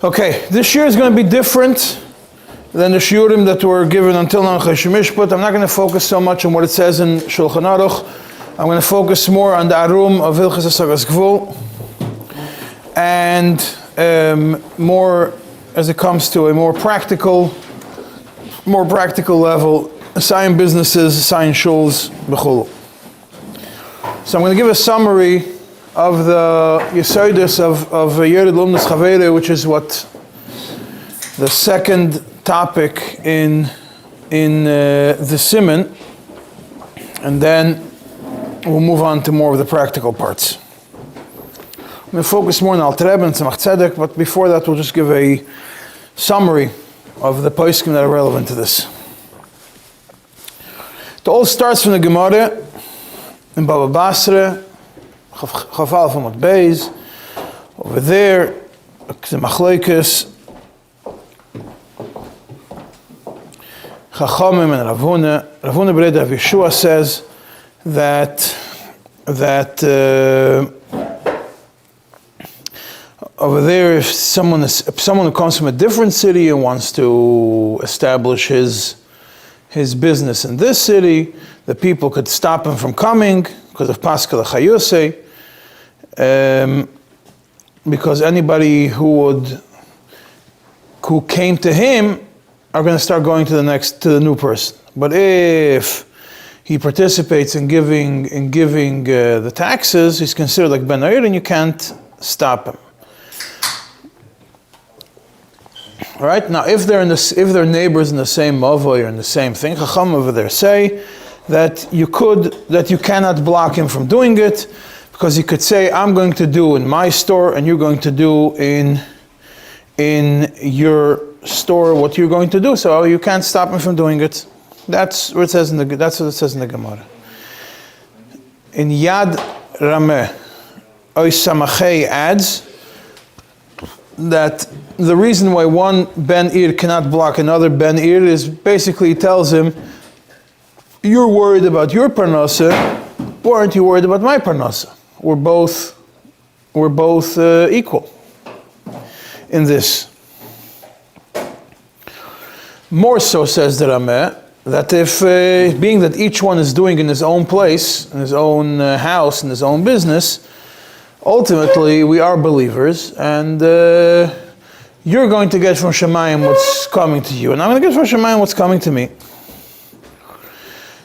Okay, this year is going to be different than the shiurim that were given until now in Mishpat. I'm not going to focus so much on what it says in Shulchan Aruch. I'm going to focus more on the arum of Hilchos השגת Gvul, and more as it comes to a more practical level, assign businesses, assign shuls, b'chulu. So I'm going to give a summary of the Yesodis of Yורד לאומנות חברו, which is what the second topic in the סימן, and then we'll move on to more of the practical parts. I'm going to focus more on Alter Rebbe and Tzemach Tzedek, but before that we'll just give a summary of the poskim that are relevant to this. It all starts from the Gemara in Baba Basra, Chaf Aleph Amud Beis. Over there, the Machlokes, Chachamim and Ravuna. Ravuna Bereda of Yeshua says that over there, if someone who comes from a different city and wants to establish his business in this city, the people could stop him from coming because of Paschal Chayusei, because anybody who came to him are going to start going to the new person. But if he participates in giving the taxes, he's considered like Ben Ayr, and you can't stop him. All right. Now, if they're neighbors in the same mavoi or in the same thing, Chacham over there say that you cannot block him from doing it, because he could say, I'm going to do in my store and you're going to do in your store what you're going to do, so you can't stop him from doing it. That's what it says in the Gemara. In Yad Rameh, Oy Samachei adds that the reason why one Ben Ir cannot block another Ben Ir is basically tells him, you're worried about your parnasa, why aren't you worried about my parnasa? We're both equal in this. More so, says the Rameh, that if being that each one is doing in his own place, in his own house, in his own business, ultimately we are believers, and you're going to get from Shemayim what's coming to you, and I'm going to get from Shemayim what's coming to me.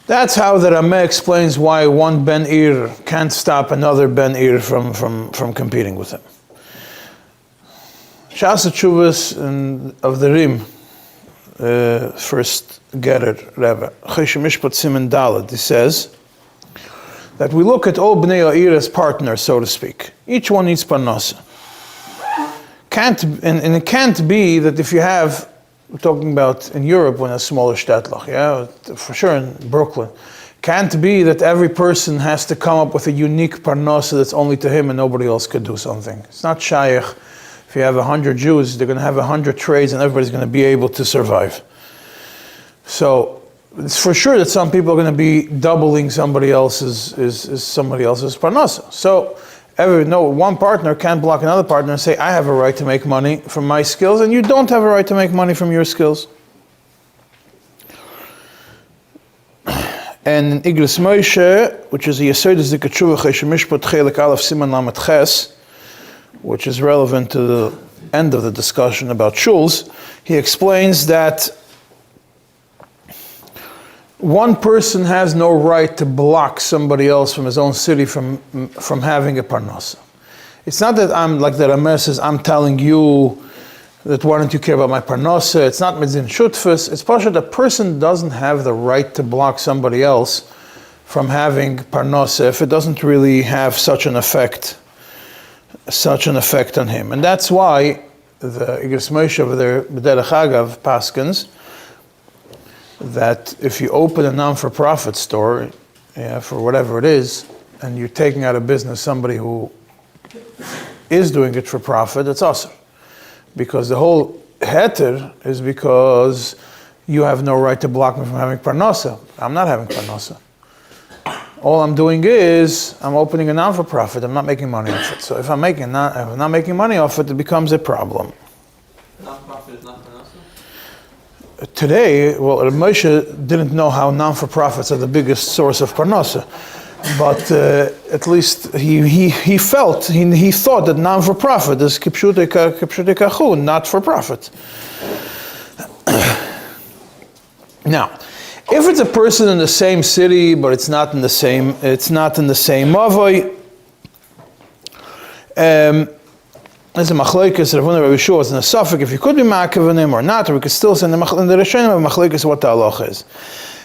That's how the Rameh explains why one Ben Ir can't stop another Ben Ir from competing with him. Shas Tshuvas of the Rim, first Gerer Rebbe, Mishpat Siman Daled, he says that we look at all Bnei Ir as partners, so to speak. Each one needs parnasa. And it can't be that if you have, we're talking about in Europe when a smaller shtatlach, yeah, for sure in Brooklyn, can't be that every person has to come up with a unique parnasa that's only to him and nobody else could do something. It's not shaykh. If you have 100 Jews, they're going to have 100 trades and everybody's going to be able to survive. So it's for sure that some people are going to be doubling somebody else's parnasa. So one partner can't block another partner and say, I have a right to make money from my skills, and you don't have a right to make money from your skills. And in Igros Moshe, which is a Yesodis Dikatshuvah Choshen Mishpat Chelik Aleph Siman Lamed Ches, which is relevant to the end of the discussion about shuls, he explains that one person has no right to block somebody else from his own city from having a parnasa. It's not that I'm, like the Rameh says, I'm telling you that why don't you care about my parnasa. It's not mitzin shutfus. It's pasha that a person doesn't have the right to block somebody else from having parnasa if it doesn't really have such an effect on him. And that's why the Igros Moshe over there, B'derech Agav, paskins, that if you open a non-for-profit store, for whatever it is, and you're taking out of business somebody who is doing it for profit, it's awesome. Because the whole heter is because you have no right to block me from having parnasa. I'm not having parnasa. All I'm doing is I'm opening a non-for-profit. I'm not making money off it. So if I'm not making money off it, it becomes a problem. non-for-profit is not parnasa? Today, well, Moshe didn't know how non-for-profits are the biggest source of parnasa, but at least he thought that non-for-profit is kipshutei kachu, not for profit. Now, if it's a person in the same city, but it's not in the same mavoi, there's a machlekes, Rav Huna Rabbi Yeshua is in a suffix, if you could be ma'akev on him or not, or we could still send the Rishonim of machlekes what the halacha is.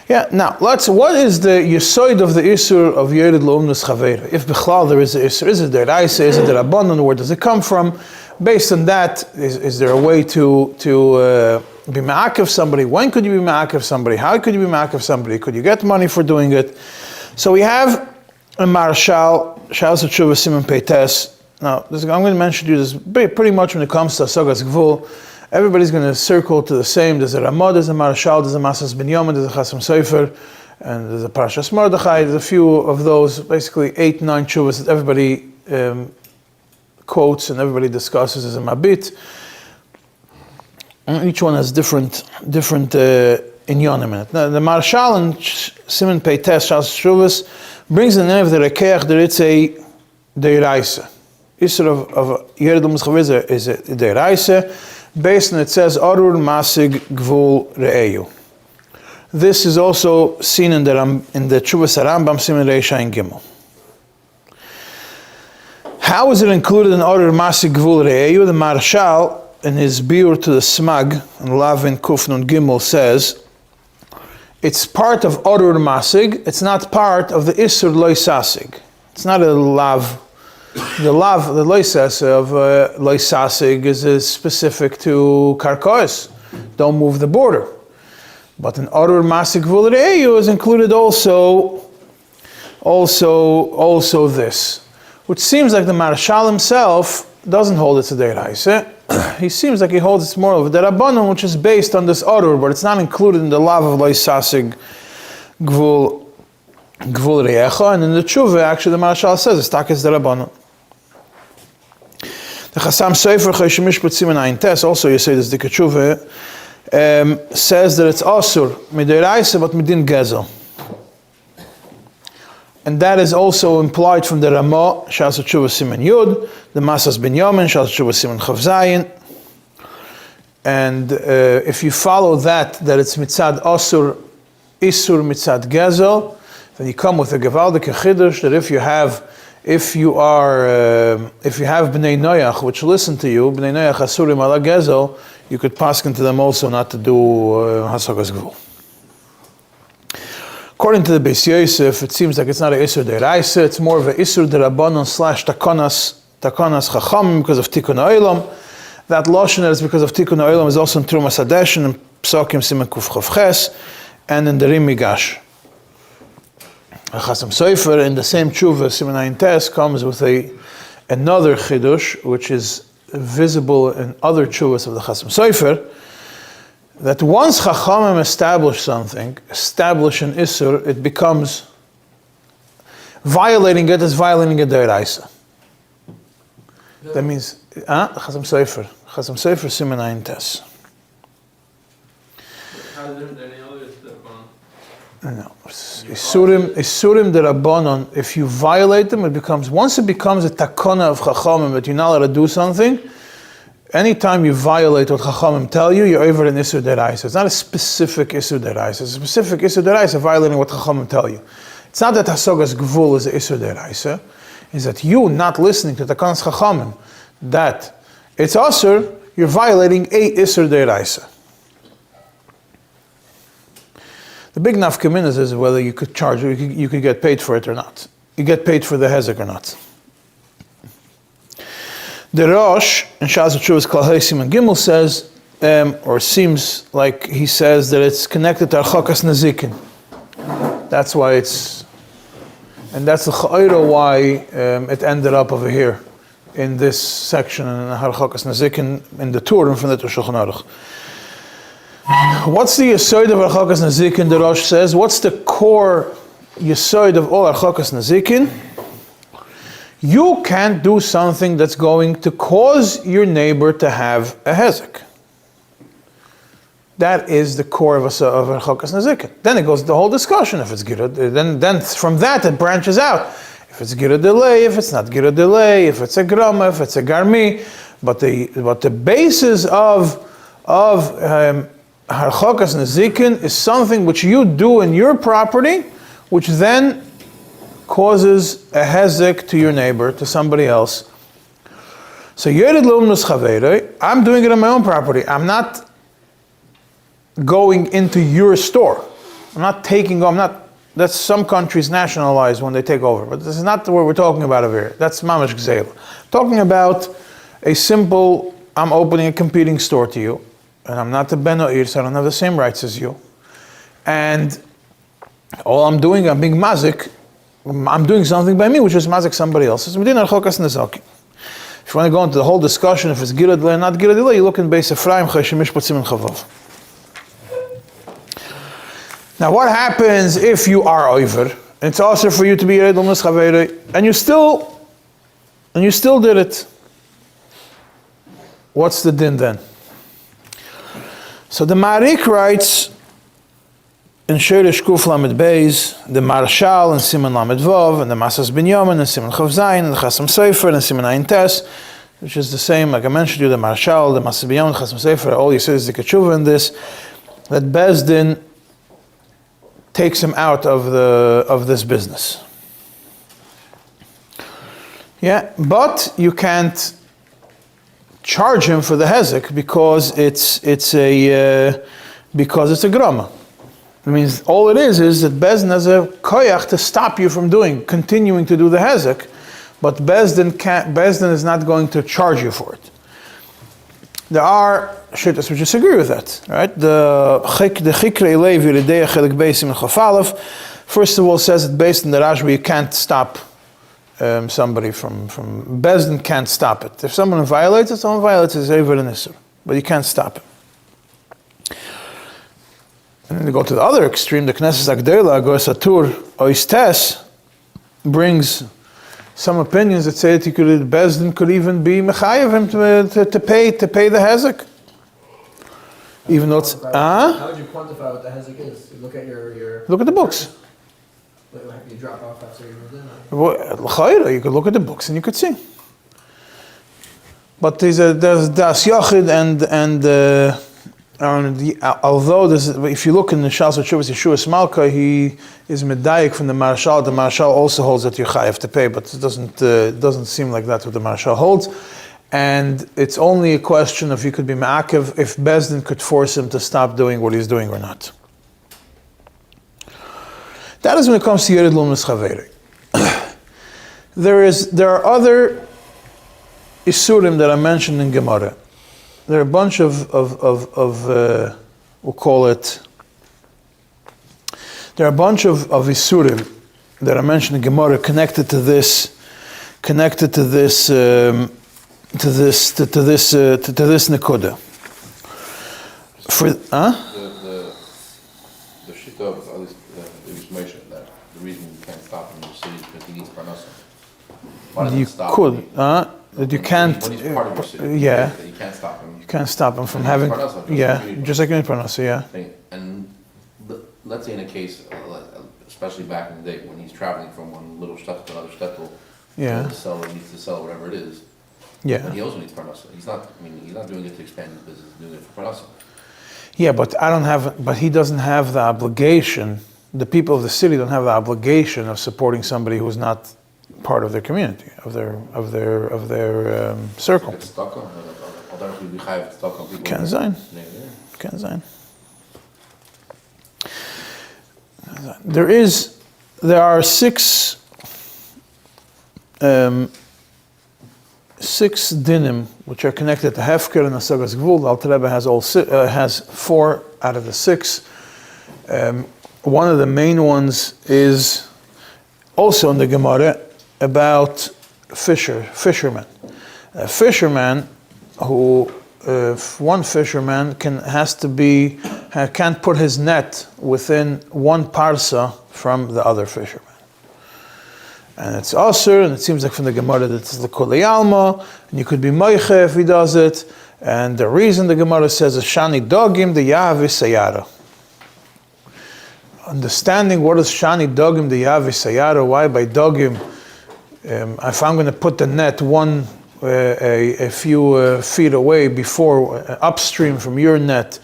Yeah, now, what is the yisoid of the isur of Yöred Laomnos Chaveru? If bichlal there is a isur, is it deraisa, is it derabbanan, where does it come from? Based on that, is there a way to be ma'akev somebody? When could you be ma'akev somebody? How could you be ma'akev somebody? Could you get money for doing it? So we have a marshal, Shas Tshuva Siman Peites. Now, I'm going to mention to you this pretty much when it comes to Asagaz Gvul. Everybody's going to circle to the same. There's a Ramah, there's a Marshal, there's a Masas Ben Yomen, there's a Chasam Sofer, and there's a Parashas Mordechai. There's a few of those, basically 8, 9 Tshuvas that everybody quotes and everybody discusses as a Mabit. And each one has different inyanim in it. Now, the Marshal and Siman Peites, Shas Tshuvas, brings the name of the Rekeach that it's a Deiraisa. Isur of Yöred Laomnos Chaveru is a Deiraisa, based on it says Arur Masig Gvul Re'eyu. This is also seen in the Tshuvas Rambam Siman Reisha and Gimel. How is it included in Arur Masig Gvul Re'eyu? The Marshal, in his biur to the Smag, in Lavin Kufnun Gimel, says it's part of Arur Masig, it's not part of the Isur Loi Sasig. It's not a lav. The loisas of loisasig is specific to karkois. Don't move the border. But in Arur Masig Gvul Re'eyu is included also this, which seems like the Marshal himself doesn't hold it to Deiraisa. He seems like he holds it's more of a Derabbanan, which is based on this Arur, but it's not included in the lav of loisasig Gvul Re'echa, and in the Tshuva, actually, the Marshal says it's takis Derabbanan. The Chasam Sofer Choshen Mishpat Siman Ayin Tes, also you say this Dika Tshuva, says that it's asur midiraisa but midin gezel, and that is also implied from the Ramah Shas Tshuva Siman Yud, the Masas Ben Yomen Shas Tshuva Siman Chav Zayin, and if you follow that it's mitzad asur isur mitzad gezel, then you come with a gevaldik chiddush that if you have Bnei Noach which listen to you, Bnei Noach asurim ala gezel, you could pass into them also not to do Hasagas Gvul. According to the Beis Yosef, it seems like it's not a Isur Deiraisa, it's more of a Isur Derabbanon / Takanas Chachamim because of Tikkun Ha'olam. That Lashon is because of Tikkun Ha'olam is also in Trumas Hadesh and in Psakim Siman Kuf Chav Ches and in the Rimigash. Chasam Sofer in the same Tshuva Siman Ayin Tes comes with another Chidush which is visible in other Tshuvas of the Chasam Sofer, that once Chachamim establish an Isur, it becomes violating it is violating a Deiraisa. That means Chasam Sofer Siman Ayin Tes. No, Isurim Derabbanon, if you violate them, once it becomes a takona of Chachamim that you're not allowed to do something, anytime you violate what Chachamim tell you, you're over an Isur Deraisa. It's not a specific Isur Deraisa. It's a specific Isur Deraisa violating what Chachamim tell you. It's not that Hasagas Gvul is a Isur Deraisa. It's that you not listening to Takanas Chachamim, that it's Asur, you're violating a Isur Deraisa. The big nafkaminas is whether you could charge, you could get paid for it or not. You get paid for the hezek or not. The Rosh in Shas Tshuva's Klal Haisim and Gimel says, or seems like he says that it's connected to Archakas Nazikin. That's why and that's the Cha'ira why it ended up over here in this section in Archakas Nazikin in the Turim from the Shulchan Aruch. What's the Yesod of Archakas Nazikin? The Rosh says, what's the core Yesod of all Archakas Nazikin? You can't do something that's going to cause your neighbor to have a hezek. That is the core of a chokas nezikin. Then it goes to the whole discussion. If it's girud, then from that it branches out. If it's girud delay, if it's not girud delay, if it's a grama, if it's a garmi. But the basis of chokas nezikin is something which you do in your property, which then causes a hezek to your neighbor, to somebody else. So yeret laomnos chaveroi, I'm doing it on my own property. I'm not going into your store. That's some countries nationalize when they take over, but this is not what we're talking about over here. That's mamash gzeila. Talking about a simple, I'm opening a competing store to you, and I'm not the ben o'ir, so I don't have the same rights as you. And all I'm doing, I'm being mazik, I'm doing something by me, which is mazik somebody else. If you want to go into the whole discussion, if it's girud or not girud, you look in Beis Ephraim, Mispat, סימן Chavav. Now, what happens if you are over? It's also for you to be Yeret Laomnos Chaveroi, and you still did it. What's the din then? So the Marik writes in Sheresh Kuf Lamed Beis, the Marshal and סימן Lamed Vav, and the Masas Binyamin and סימן Chav Zayin, and the Chasam Sefer and סימן Ayin Tes, which is the same, like I mentioned you, the Marshal, the Masas Binyamin, Chasam Sefer, all you say is the Ketshuva in this, that Bezdin takes him out of this business. Yeah, but you can't charge him for the hezek because it's a grama. It means all it is that Bezdin has a koyach to stop you from continuing to do the hezek, but Bezdin is not going to charge you for it. There are shittas which disagree with that, right? The Chikre Levi L'Deya Chelik Beis סימן Chaf Aleph, first of all, says that based on the Rashba, you can't stop somebody from Bezdin can't stop it. If someone violates it's Eiver and Isur, but you can't stop it. And then you go to the other extreme, the Knesset Agdela, Agos Atur, Oistes, brings some opinions that say that Bezdin could even be mechayev him to pay the hezek, even though it's How would you quantify what the hezek is? You look at your look at the books. You drop off after you moved in. Well, you could look at the books and you could see. But there's Das Yochid and although if you look in the Shas Tshuvas Yeshuas Malka, he is medayik from the Marshal. The Marshal also holds that you chayav to pay, but it doesn't seem like that's what the Marshal holds. And it's only a question of you could be ma'akev if Bezdin could force him to stop doing what he's doing or not. That is when it comes to Yeret Laomnos Chaveroi. There are other isurim that are mentioned in Gemara. There are a bunch of we'll call it. There are a bunch of isurim that are mentioned in Gemara connected to this nekuda. The shita of at least mentioned that the reason you can't stop him in the city is because he needs parnasa. Why doesn't You stop could, him? that you can't. When he's part of your city, Yeah. that you can't stop him. You can't stop him from And he's having. parnasa, Just like any parnasa, yeah. And let's say in a case, especially back in the day, when he's traveling from one little shtetl to another shtetl, Yeah. the seller needs to sell whatever it is. Yeah. But he also needs parnasa. He's not doing it to expand his business. He's doing it for parnasa. Yeah, but he doesn't have the obligation. The people of the city don't have the obligation of supporting somebody who's not part of their community, of their circle. It's stuck on. Can sein. Can sein. There are six dinim which are connected to Hefker and Asagos Gvul. Alter Rebbe has 4 out of the 6. One of the main ones is also in the Gemara about fishermen. A fisherman one fisherman can't put his net within 1 parsa from the other fisherman. and it's Asr, and it seems like from the Gemara that it's L'Kulei Alma, and you could be Meiche if he does it, and the reason the Gemara says is Shani Dogim the Yavi Sayara. Understanding what is Shani Dogim the Yavi Sayara, why by Dogim, if I'm going to put the net a few feet away before, upstream from your net,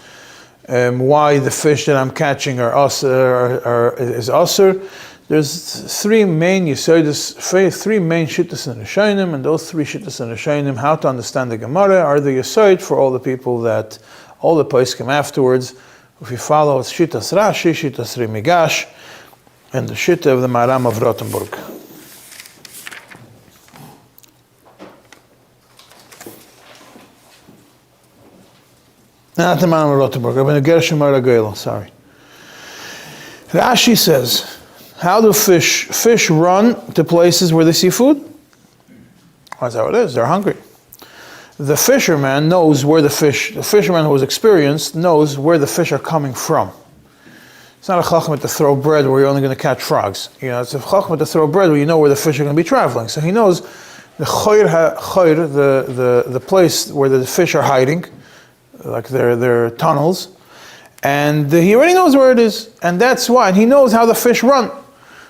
why the fish that I'm catching is Asr. There's three main Yesodis, three main Shittas in the Rishonim, and those three Shittas in the Rishonim, how to understand the Gemara, are the Yesod for all the people that, all the poskim afterwards. If you follow, it's Shittas Rashi, Shittas Rimigash, and the Shitta of the Maram of Rothenburg. Not the Maram of Rothenburg, Rabbi Gershom Aragelo, sorry. Rashi says, how do fish run to places where they see food? That's how it is, they're hungry. The fisherman knows where the fisherman who is experienced knows where the fish are coming from. It's not a chachma to throw bread where you're only going to catch frogs. It's a chachma to throw bread where you know where the fish are going to be traveling. So he knows the the place where the fish are hiding, like their tunnels, and he already knows where it is, and that's why, and he knows how the fish run.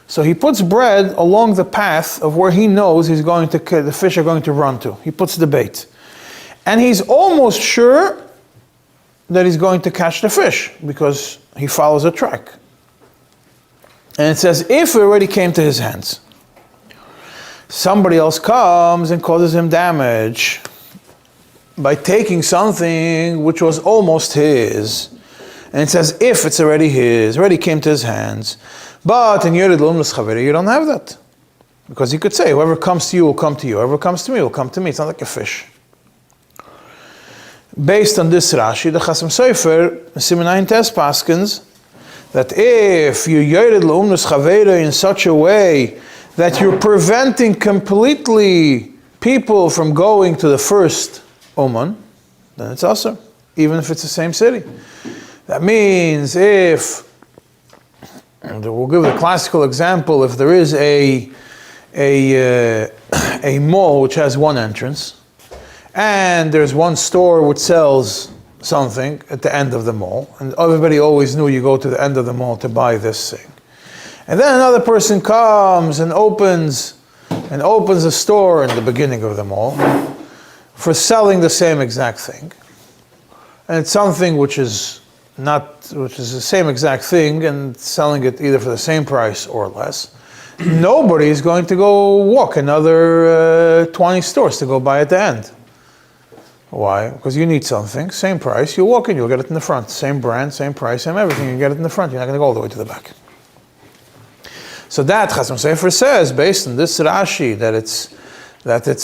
So he puts bread along the path of where he knows the fish are going to run to. He puts the bait. And he's almost sure that he's going to catch the fish because he follows a track. And it says, if it already came to his hands, somebody else comes and causes him damage by taking something which was almost his. And it says, if it's already his, already came to his hands. But in Yöred L'Umnus Chaveri, you don't have that. Because he could say, whoever comes to you will come to you. Whoever comes to me will come to me. It's not like a fish. Based on this Rashi, the Chasam Sofer, סימן Tes paskins, that if you Yöred L'Umnus Chaveri in such a way that you're preventing completely people from going to the first Uman, then it's also, even if it's the same city. That means if, and we'll give the classical example, if there is a mall which has one entrance, and there's one store which sells something at the end of the mall, and everybody always knew you go to the end of the mall to buy this thing. And then another person comes and opens a store in the beginning of the mall for selling the same exact thing. And it's something which is the same exact thing and selling it either for the same price or less. Nobody is going to go walk another 20 stores to go buy at the end. Why? Because you need something, same price, you walk in, you'll get it in the front. Same brand, same price, same everything, you get it in the front. You're not going to go all the way to the back. So that Chasam Sofer says, based on this Rashi, that it's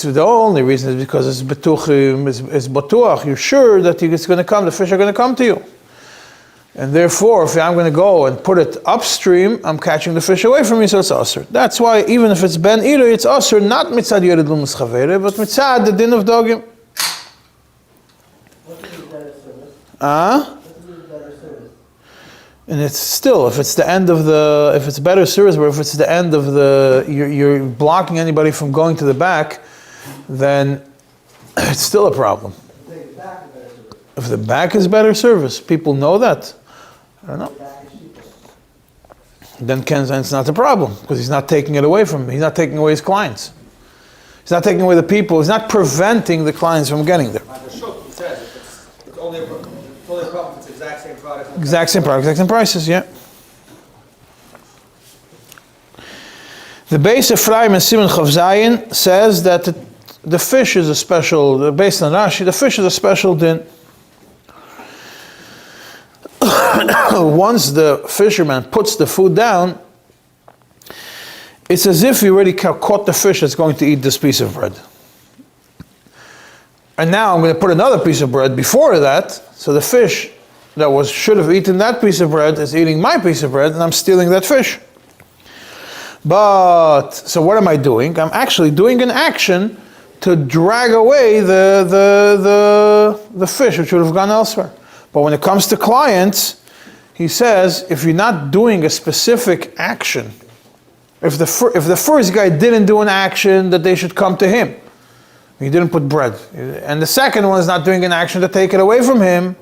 the only reason is because it's betuchim, it's batuach. You're sure that it's going to come, the fish are going to come to you. And therefore, if I'm going to go and put it upstream, I'm catching the fish away from me, so it's Asr. That's why even if it's Ben Ilo, it's Asr, not mitzad Yöred L'Umnus Chaveri, but mitzad the din of Dogim. And it's still, if it's better service, or if it's the end of you're blocking anybody from going to the back, then it's still a problem. If the back is better service, people know that. I don't know. Then it's not a problem, because he's not taking it away from him. He's not taking away his clients. He's not taking away the people. He's not preventing the clients from getting there. It says it's only a problem if it's the exact same product. Exact same product, exact same prices, yeah. The base of Ephraim and סימן Chav Zayin says that the fish is a special, based on Rashi, the fish is a special din. Once the fisherman puts the food down, it's as if he already caught the fish that's going to eat this piece of bread. And now I'm going to put another piece of bread before that, so the fish that should have eaten that piece of bread is eating my piece of bread, and I'm stealing that fish. But, so what am I doing? I'm actually doing an action to drag away the fish which would have gone elsewhere. But when it comes to clients, he says, if you're not doing a specific action If the first guy didn't do an action, that they should come to him. He didn't put bread. And the second one is not doing an action to take it away from him.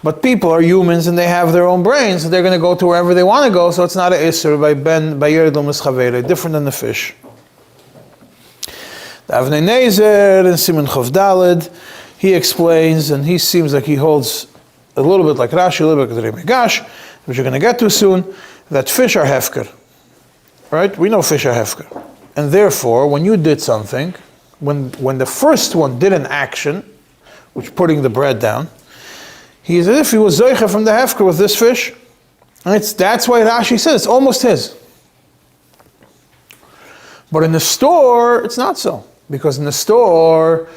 But people are humans and they have their own brains, so they're going to go to wherever they want to go, so it's not an isser by Yerd Lumas Chavere, different than the fish. The Avnei Nezer in Siman Chav Daled, he explains, and he seems like he holds a little bit like Rashi, a little bit like the Megash, which you're going to get to soon, that fish are hefker. Right? We know fish are hefker. And therefore, when you did something, when the first one did an action, which putting the bread down, he is as if he was zoicha from the hefker with this fish. And that's why Rashi says it's almost his. But in the store, it's not so. Because in the store,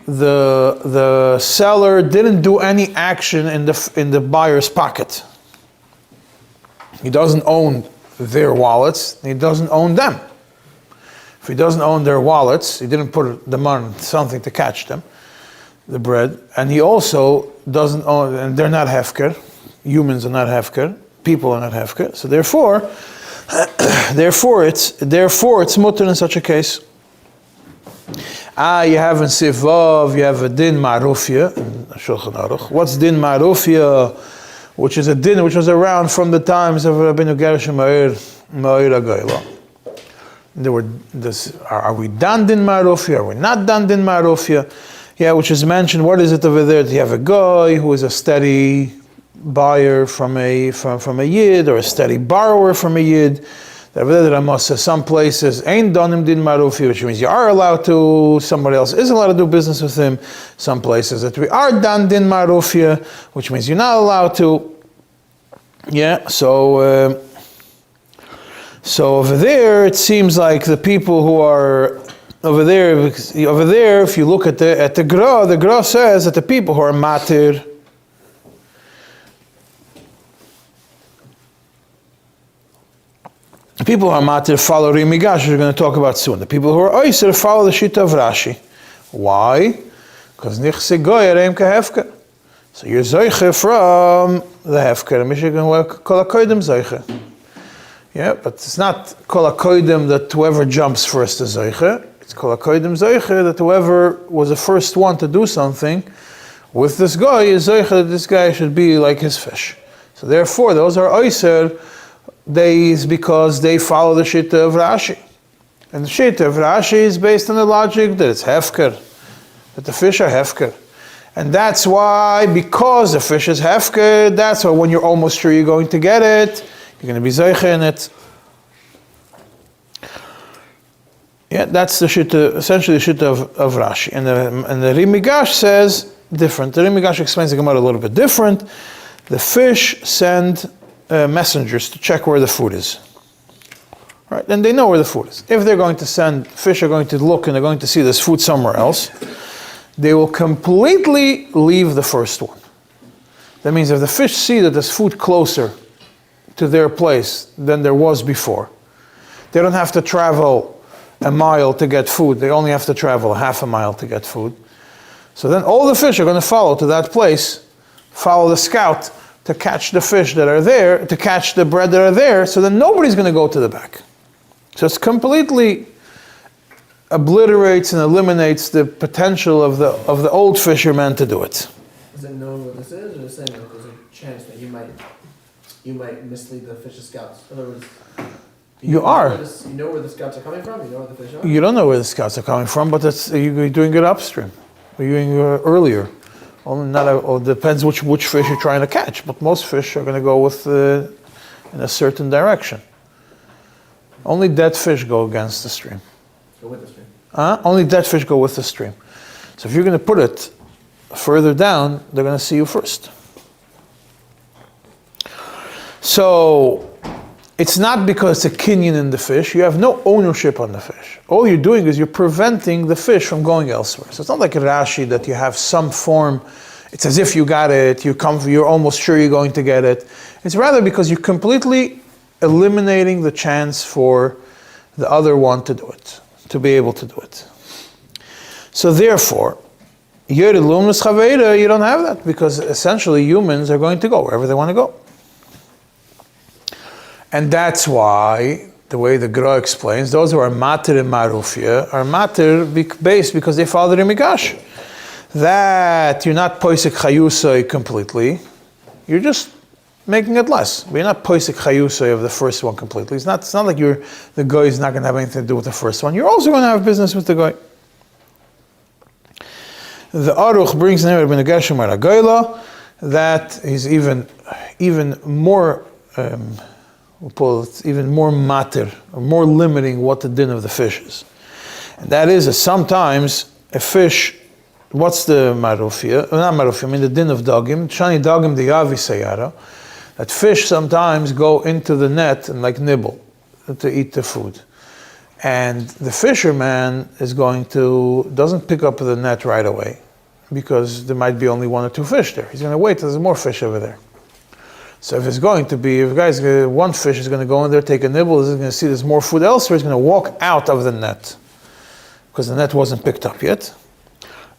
the seller didn't do any action in the buyer's pocket. He doesn't own their wallets, he doesn't own them. If he doesn't own their wallets, he didn't put the money on something to catch them, the bread, and he also doesn't own, and they're not hefker, humans are not hefker, people are not hefker, so therefore it's mutter in such a case. You have in Sivav, you have a din ma'rufya in Shulchan Aruch. What's din ma'rufya? Which is a din which was around from the times of Rabbeinu Gershom Meir HaGoyla. Are we done din ma'rufya? Are we not done din ma'rufya? Yeah, which is mentioned. What is it over there? Do you have a guy who is a steady buyer from a yid, or a steady borrower from a yid? Some places ain't done him din ma'rufya, which means you are allowed to. Somebody else isn't allowed to do business with him. Some places that we are done din ma'rufya, which means you're not allowed to. Yeah, so over there it seems like the people who are over there, if you look at the Gra says that the people who are matir, the people who are matir follow Rimigash, we're going to talk about soon. The people who are oiser follow the shita of Rashi. Why? Because nichse goy reim kahefka. So you're zoiche from the hefker. Michigan kol hakoydim zoiche. Yeah, but it's not kol hakoydim that whoever jumps first is zoiche. It's kol hakoydim zoiche that whoever was the first one to do something with this guy is zoiche that this guy should be like his fish. So therefore, those are oiser days because they follow the shita of Rashi. And the shita of Rashi is based on the logic that it's hefker, that the fish are hefker. And that's why, because the fish is hefker, that's why when you're almost sure you're going to get it, you're going to be zeiche in it. Yeah, that's the shita, essentially the shita of Rashi. And the Rimigash says different. The Rimigash explains the Gemara a little bit different. The fish send messengers to check where the food is. Right? And they know where the food is. If they're going to send, fish are going to look and they're going to see this food somewhere else, they will completely leave the first one. That means if the fish see that there's food closer to their place than there was before, they don't have to travel a mile to get food. They only have to travel half a mile to get food. So then all the fish are going to follow to that place, follow the scout to catch the fish that are there, to catch the bread that are there, so then nobody's going to go to the back. So it's completely obliterates and eliminates the potential of the old fisherman to do it. Is it known what this is, or is it saying that there's a chance that you might mislead the fish scouts? In other words, you know where the scouts are coming from? You know where the fish are? You don't know where the scouts are coming from, but you're doing it upstream. You're doing it earlier. It depends which fish you're trying to catch, but most fish are going to go in a certain direction. Only dead fish go against the stream. Go with the stream. Only dead fish go with the stream. So if you're going to put it further down, they're going to see you first. So it's not because it's a kinyan in the fish. You have no ownership on the fish. All you're doing is you're preventing the fish from going elsewhere. So it's not like a Rashi that you have some form. It's as if you got it. You're almost sure you're going to get it. It's rather because you're completely eliminating the chance for the other one to do it, to be able to do it. So therefore, Yod Lumas Chavera, you don't have that, because essentially humans are going to go wherever they want to go. And that's why the way the Gra explains, those who are matir and marufia are matir based because they follow the Migash. That you're not poisek chayusay completely, you're just making it less. But you're not poisek chayusay of the first one completely. It's not like the guy is not going to have anything to do with the first one. You're also going to have business with the guy. The Aruch brings in Ibn Gershom Aragayla that he's even more we'll call it even more matir, or more limiting what the din of the fish is. And that is that sometimes a fish, what's the marufia? Not marufia, I mean the din of dagim, shani dagim the yavi sayara, that fish sometimes go into the net and like nibble to eat the food. And the fisherman doesn't pick up the net right away because there might be only one or two fish there. He's going to wait till there's more fish over there. So if one fish is going to go in there, take a nibble, he's going to see there's more food elsewhere, he's going to walk out of the net because the net wasn't picked up yet.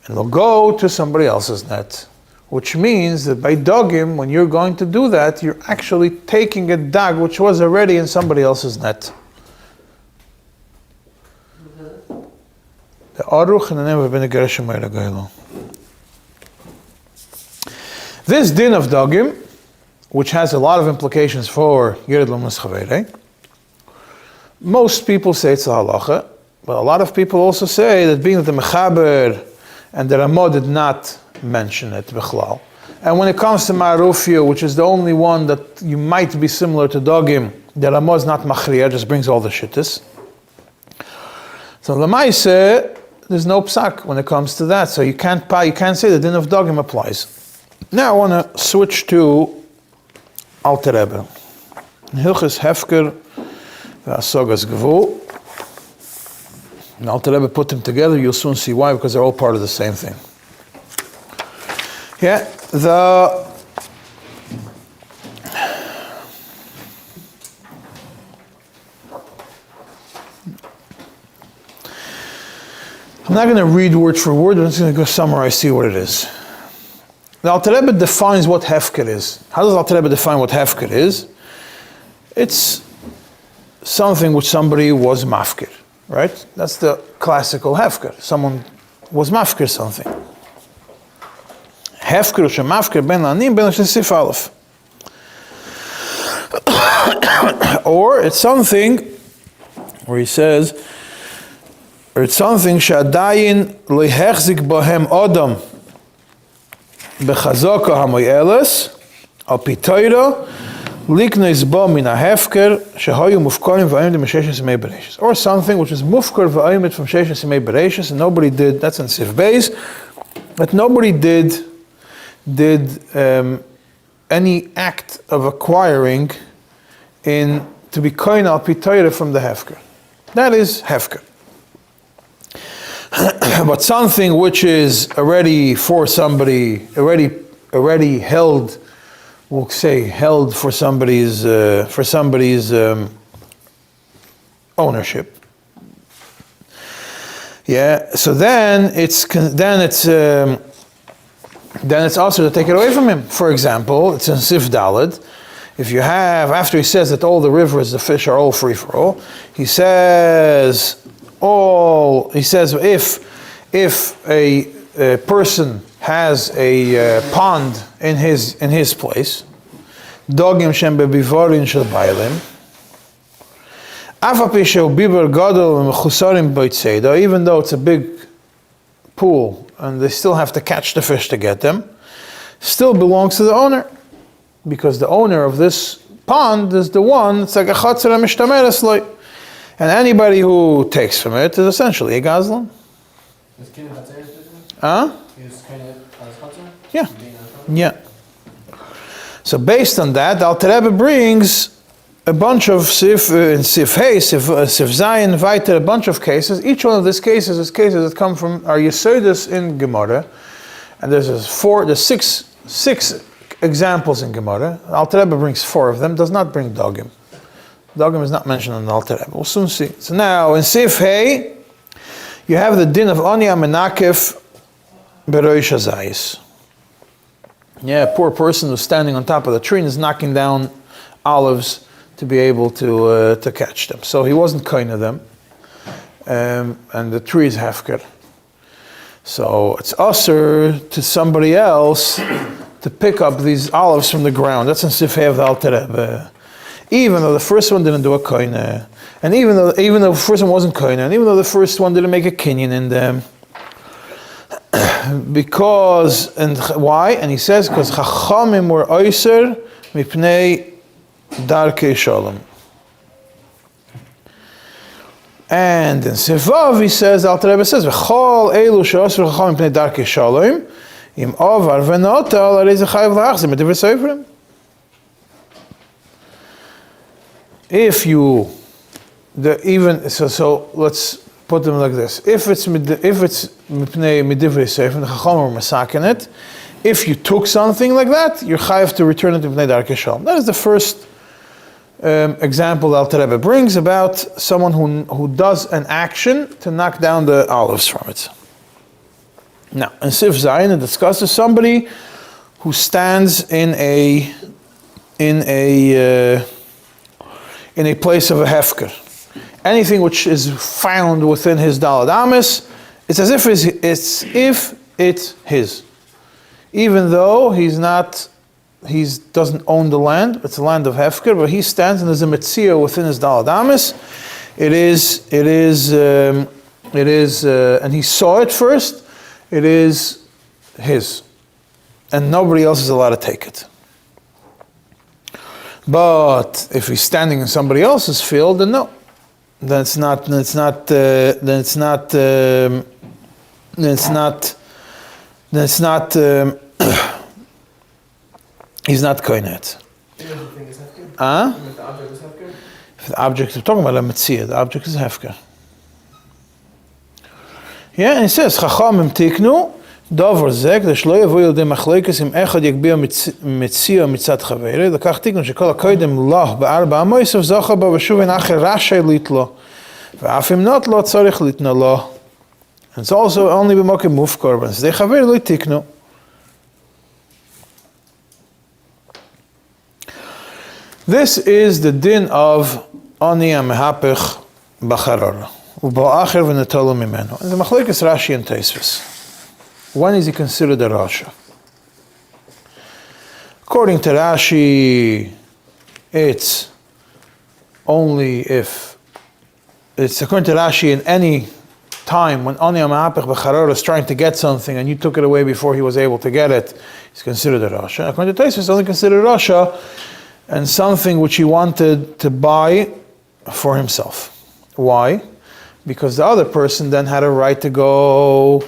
And they'll go to somebody else's net, which means that by dogim, when you're going to do that, you're actually taking a dag which was already in somebody else's net. The Aruch in the name of Ibn Gershom Aragayla. This din of dogim, which has a lot of implications for Yerd L'Mas Chaverei, most people say it's a halacha, but a lot of people also say that being that the Mechaber and the Ramah did not mention it, Bichlal. And when it comes to Ma'arufia, which is the only one that you might be similar to dogim, the Ramah is not Machriya, just brings all the shittas. So Lamaise, there's no psak when it comes to that, so you can't say the din of dogim applies. Now I want to switch to Alter Rebbe. Hilchis Hefker v'Asogos Gvul. And Alter Rebbe put them together, you'll soon see why, because they're all part of the same thing. Yeah, I'm not going to read word for word, I'm just going to go summarize, see what it is. The Alter Rebbe defines what Hefker is. How does Alter Rebbe define what Hefker is? It's something which somebody was mafkir, right? That's the classical Hefker. Someone was mafkir something. Hefker ushe mafkir ben lanim ben l'sif aleph. Or it's something where he says, or it's something shadayin lehechzik bohem odom bechazaka hamoyeles al pitoira liknes bo min hafker shehayu mufkarim v'ayim d'mesheshes mei bereishes. Or something which is mufkar v'ayim from sheshes mei bereishes, and nobody did. That's in Sif Beis. But nobody did any act of acquiring to be koin al pitoira from the hafker. That is hafker. But something which is already for somebody, already held, we'll say held for somebody's ownership. Yeah. So then it's also to take it away from him. For example, it's in Sif Daled. If you have, after he says that all the rivers, the fish are all free for all, he says if a person has a pond in his place, dogim shem bebivorin shel bailim, afapi shel biber gadol mechusarim b'tzeda, even though it's a big pool and they still have to catch the fish to get them, still belongs to the owner, because the owner of this pond is the one. It's like a chatzar mishtameres loy. And anybody who takes from it is essentially a gazlan. Yeah. Yeah. So based on that, the Alter Rebbe brings a bunch of Sif Hey, Sif Zayin, Vaiter, a bunch of cases. Each one of these cases is cases that come from our Yesodus in Gemara. And there's six examples in Gemara. Alter Rebbe brings 4 of them, does not bring Dogim. Dogim is not mentioned in the Alter Rebbe. We'll soon see. So now, in Sif Hey, you have the din of Onya Menakif Beroish Hazayis. Yeah, a poor person who's standing on top of the tree and is knocking down olives to be able to catch them. So he wasn't kind of them, and the tree is hefker. So it's usher to somebody else to pick up these olives from the ground. That's in Sifhei of the Alter Rebbe. Even though the first one didn't do a koine, and even though the first one wasn't koine, and even though the first one didn't make a kinyan in them, because, and why? And he says, because chachamim were oiser mipnei darkei shalom. And in Sivav he says, the Alter Rebbe says, v'chol elu she'osru chachamim mipnei darkei shalom, im ovar v'notal arei ze chayav l'achzir medivre seifrim. If you, so let's put them like this. If it's mipnei midivre seifrim, the chachamim are masakin it. If you took something like that, you're chayav to return it to mipnei darkei shalom. That is the first example the Alter Rebbe brings about someone who does an action to knock down the olives from it. Now, in Sif Zayin, it discusses somebody who stands in a place of a hefker. Anything which is found within his dalad amis, it's as if it's his. Even though he doesn't own the land, it's a land of hefker, but he stands and there's a metzia within his dalad amis. It is, and he saw it first. It is his, and nobody else is allowed to take it. But if he's standing in somebody else's field, then no, he's not koinet. The object is hefker? If the object, we're talking about a metzia, the object is hefker. Yeah, and it says, Chachamim tiknu, davar zeh, k'day shlo yavo yodei machloikes im echad yagbiya metzia mitzad chavere, l'kach tiknu shekol hakoidem loh ba'arba amoisav zocha ba v'shuv en acher rashay litlo, v'af im not lo tzarich litna lo. And it's also only b'mokim muf korban. So they chaver lo tiknu. This is the din of ani amehapech b'charara. And the machlokes Rashi and Tosfos. When is he considered a rasha? According to Rashi, it's only if it's according to Rashi in any time when Ani Amahapech B'Charor is trying to get something and you took it away before he was able to get it, he's considered a rasha. According to Tosfos, it's only considered a rasha and something which he wanted to buy for himself. Why? Because the other person then had a right to go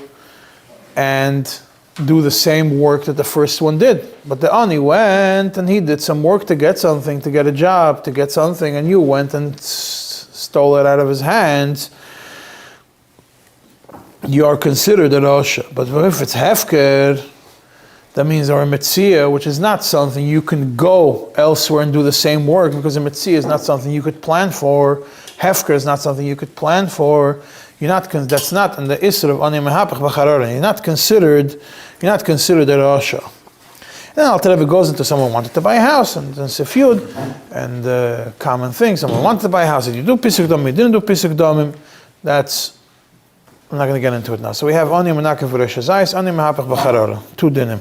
and do the same work that the first one did. But the ani went and he did some work to get something, to get a job, to get something, and you went and stole it out of his hands. You are considered a rasha. But if it's hefker, that means or a metzia, which is not something you can go elsewhere and do the same work, because a metzia is not something you could plan for. Hefker is not something you could plan for. That's not in the isra of ani mehapech b'charara. You're not considered a rasha. Then Alter Rebbe goes into someone wanted to buy a house and sefyud and common thing. Someone wanted to buy a house and you do pisuk domim, you didn't do pisuk domim. That's, I'm not going to get into it now. So we have ani menakev v'resh hazayis, ani mehapech b'charara. Two dinim.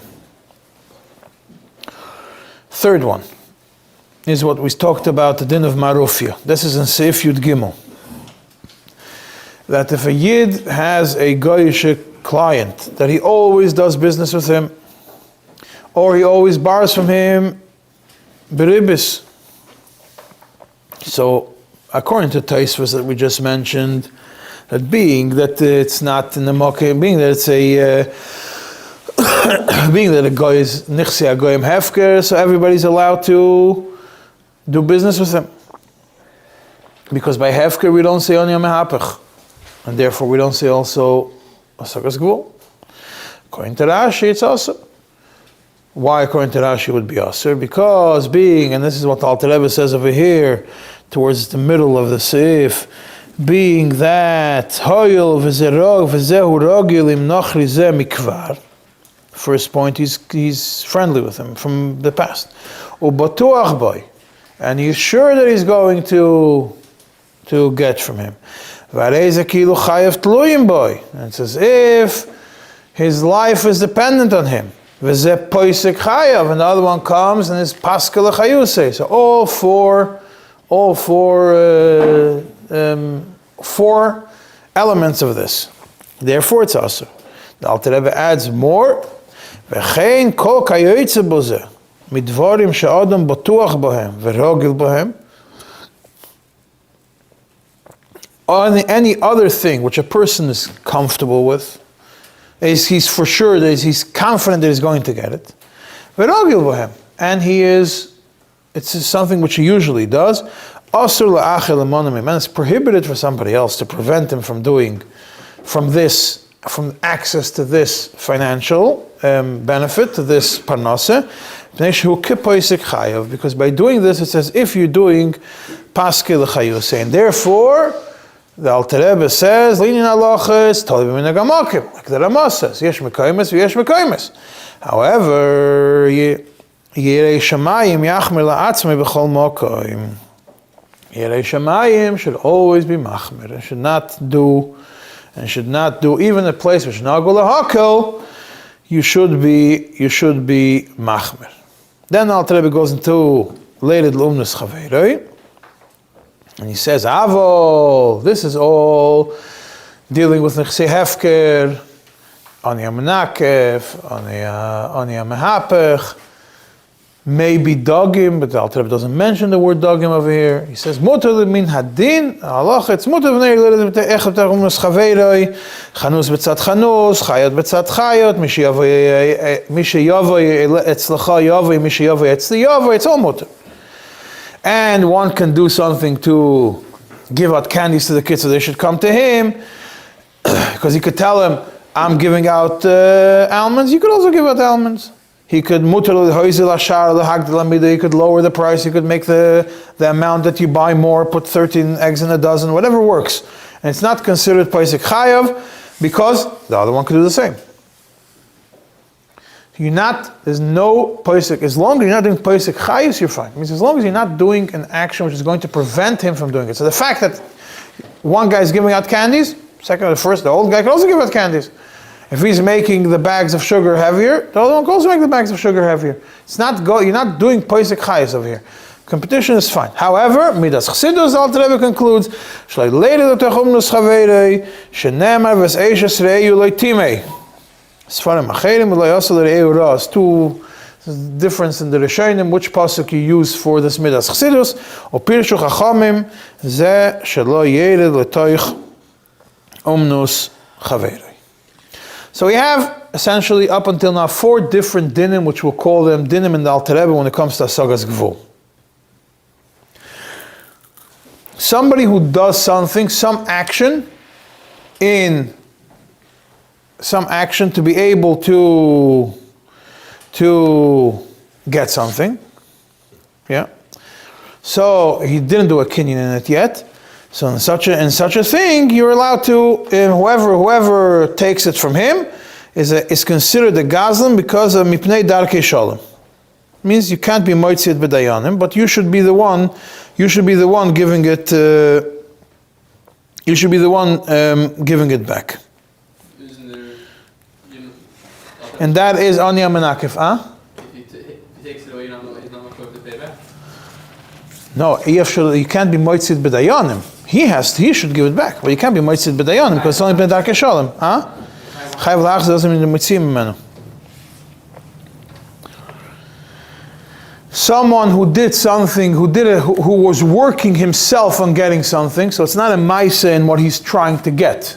Third one is what we talked about, the din of marufia. This is in Seif Yud Gimel. That if a Yid has a Goyish client, that he always does business with him, or he always borrows from him, beribis. So, according to Tosfos that we just mentioned, that being that it's not in the Mokkeh, being that it's a being that a guy is nichsi agoyim hefker, so everybody's allowed to do business with him. Because by hefker we don't say oni mehapech, and therefore we don't say also asagas gvul. According to Rashi, it's also. Why according to Rashi would be aser? Because being, and this is what the Alter Rebbe says over here, towards the middle of the seif, being that hoyel v'zerog v'zehu rogil im nochri zeh mikvar. First point, he's friendly with him from the past. Ubatuach boy, and he's sure that he's going to get from him. And it's as if his life is dependent on him. And the other one comes and is paskel chayuse. So all four elements of this. Therefore, it's also. The Alter Rebbe adds more. V'chein kol kayotze boze midvarim she'adam batuach bohem v'rogil bohem. Any other thing which a person is comfortable with, he's for sure that he's confident that he's going to get it. V'rogil bohem, and it's something which he usually does. Asur la'achel amonimim, and it's prohibited for somebody else to prevent him from access to this financial benefit, to this parnasa, because by doing this, it's as if you're doing paskil chayuse, and therefore, the Alter Rebbe says, "Linin halachas tolivim min hagamakim," like the Rama says, "Yesh mekaymes v'yesh mekaymes." However, Yirei Shamayim yachmir la'atzmei b'chol mokoim. Yirei Shamayim should always be machmir, and should not do even a place which nagul hakel. You should be machmir. Then Alter Rebbe goes into later laomnos חברו, and he says, Avol, this is all dealing with nechsei hefker, ani amenakef, ani amehapech, maybe dogim, but the Alter Rebbe doesn't mention the word dogim over here. He says, mutar min hadin, halacha, it's mutar v'nei l'ilad echet laomnos חברו, chanus b'tzad chanus, chayot b'tzad chayot, mi sheyavoy etzlecha yavoy, mi sheyavoy etzli yavoy, it's all mutar. And one can do something to give out candies to the kids so they should come to him, because he could tell them, I'm giving out almonds. You could also give out almonds. He could he could lower the price. He could make the amount that you buy more, put 13 eggs in a dozen, whatever works. And it's not considered paisik chayav because the other one could do the same. There's no paisik, as long as you're not doing paisik chayus, you're fine. It means as long as you're not doing an action which is going to prevent him from doing it. So the fact that one guy is giving out candies, the old guy can also give out candies. If he's making the bags of sugar heavier, the other one can also make the bags of sugar heavier. You're not doing paisik chayus over here. Competition is fine. However, midas chassidus, Alter Rebbe concludes, shloi leile l'techumnus chaverei, shenemar v's'eishes re'eyu loitimei. Sfarim acherim v'loyosel re'eyu ra. It's two difference in the Rishonim, which pasuk you use for this midas chassidus. O pirshu chachamim, ze shelo yered l'toich umnus chaverei. So we have essentially up until now 4 different dinim, which we'll call them dinim in the Alter Rebbe when it comes to Hasagas Gvul. Somebody who does something, some action to be able to get something. Yeah. So he didn't do a kinyan in it yet. So in such a thing, you're allowed to, whoever takes it from him is considered a gazlan because of mipnei darkei shalom. Means you can't be moitziat b'dayanim, but you should be the one giving it. You should be the one giving it back. Isn't there, and that is ani amenakif, huh? If he takes it away, he's not going to pay back. No, you can't be moitzit b'dayanim. He should give it back, but you can't be moitzit b'dayanim because it's only b'nei darkei shalom, huh? Chayv la'achz doesn't mean the moitzim mimenu. Someone who did something, who was working himself on getting something, so it's not a maisa in what he's trying to get.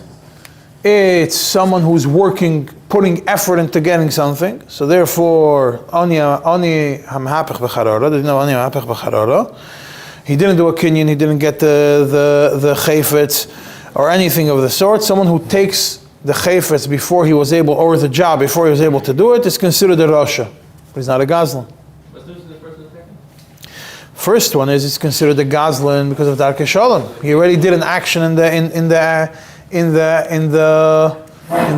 It's someone who's working, putting effort into getting something. So therefore, ani hamhapech b'charara. There's no ani hamhapech b'charara. He didn't do a kinyan. He didn't get the chayfetz or anything of the sort. Someone who takes the chayfetz before he was able, or the job before he was able to do it, is considered a rasha. But he's not a gazlan. First one is it's considered a gazlan because of darkei shalom. He already did an action in the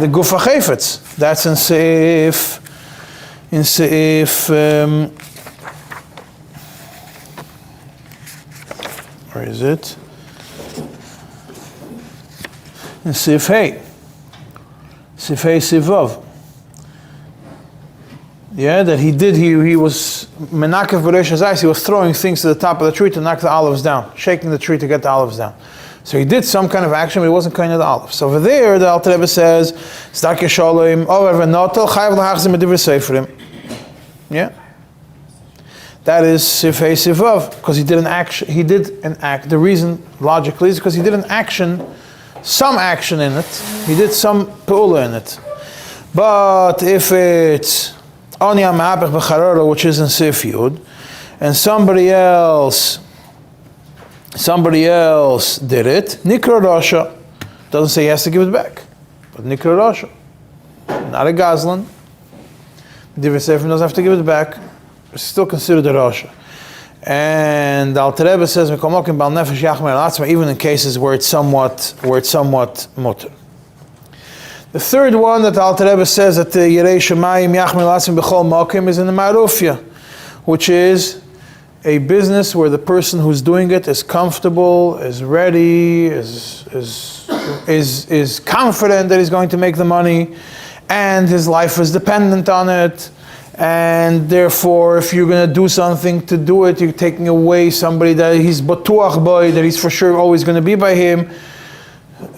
gufa chayfetz. That's in seif Where is it? In Sifhei. Sifhei Sivav. Yeah, that he was Menakev B'Reish Hazais, he was throwing things to the top of the tree to knock the olives down, shaking the tree to get the olives down. So he did some kind of action, but he wasn't kind of the olives. So over there, the Alter Rebbe says, Zdak Yesholim, Over V'Notel, Chayav L'Hachzim Edivrei Seferim. Yeah. That is Sifhei Sivav, because he did an act. The reason, logically, is because he did an action, some action in it. He did some pe'ula in it. But if it's Oni HaMe'apech B'Charora, which is in Sif Yud, and somebody else did it, Nikra Rasha, doesn't say he has to give it back, but Nikra Rasha, not a Gazlan. Divrei Seferim doesn't have to give it back. It's still considered a Rasha. And the Alter Rebbe says, even in cases where it's somewhat mutter. The third one that the Alter Rebbe says that the Yerei Shemayim Yachmir Latzim B'chol Mokim is in the Ma'arufia, which is a business where the person who's doing it is comfortable, is ready, is confident that he's going to make the money, and his life is dependent on it. And therefore, if you're going to do something to do it, you're taking away somebody that he's batuach boy, that he's for sure always going to be by him,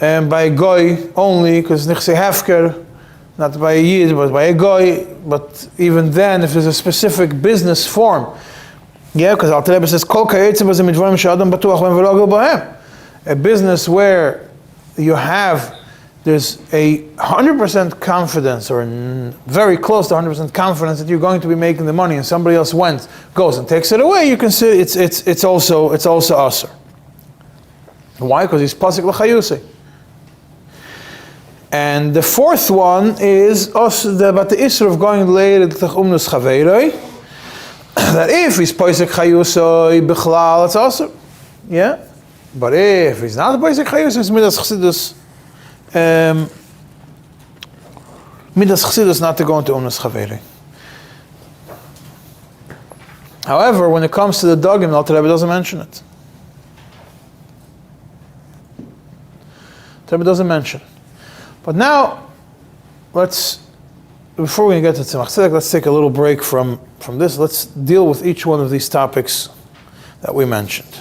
and by a goy only, because nichse hefker, not by a yid, but by a goy. But even then, if there's a specific business form, yeah, because Alter Rebbe says, Kol kayetzim bazeh midvarim she'adam batuach ben v'lo gil bahem. A business where there's a 100% confidence, or very close to 100% confidence that you're going to be making the money, and somebody else goes and takes it away, you consider it's also aser. Why? Because he's pasik l'chayusei. And the fourth one is about the isra of going later to umnus chaveroi, that if he's pasik chayusei bichlal, it's aser. Yeah, but if he's not pasik chayusei, it's midas chassidus. Midas chassidus not to go into umnus chaveroi. However, when it comes to the dogim, the Alter Rebbe doesn't mention it. The Rebbe doesn't mention it. But now, before we get to Tzemach Tzedek, let's take a little break from this. Let's deal with each one of these topics that we mentioned.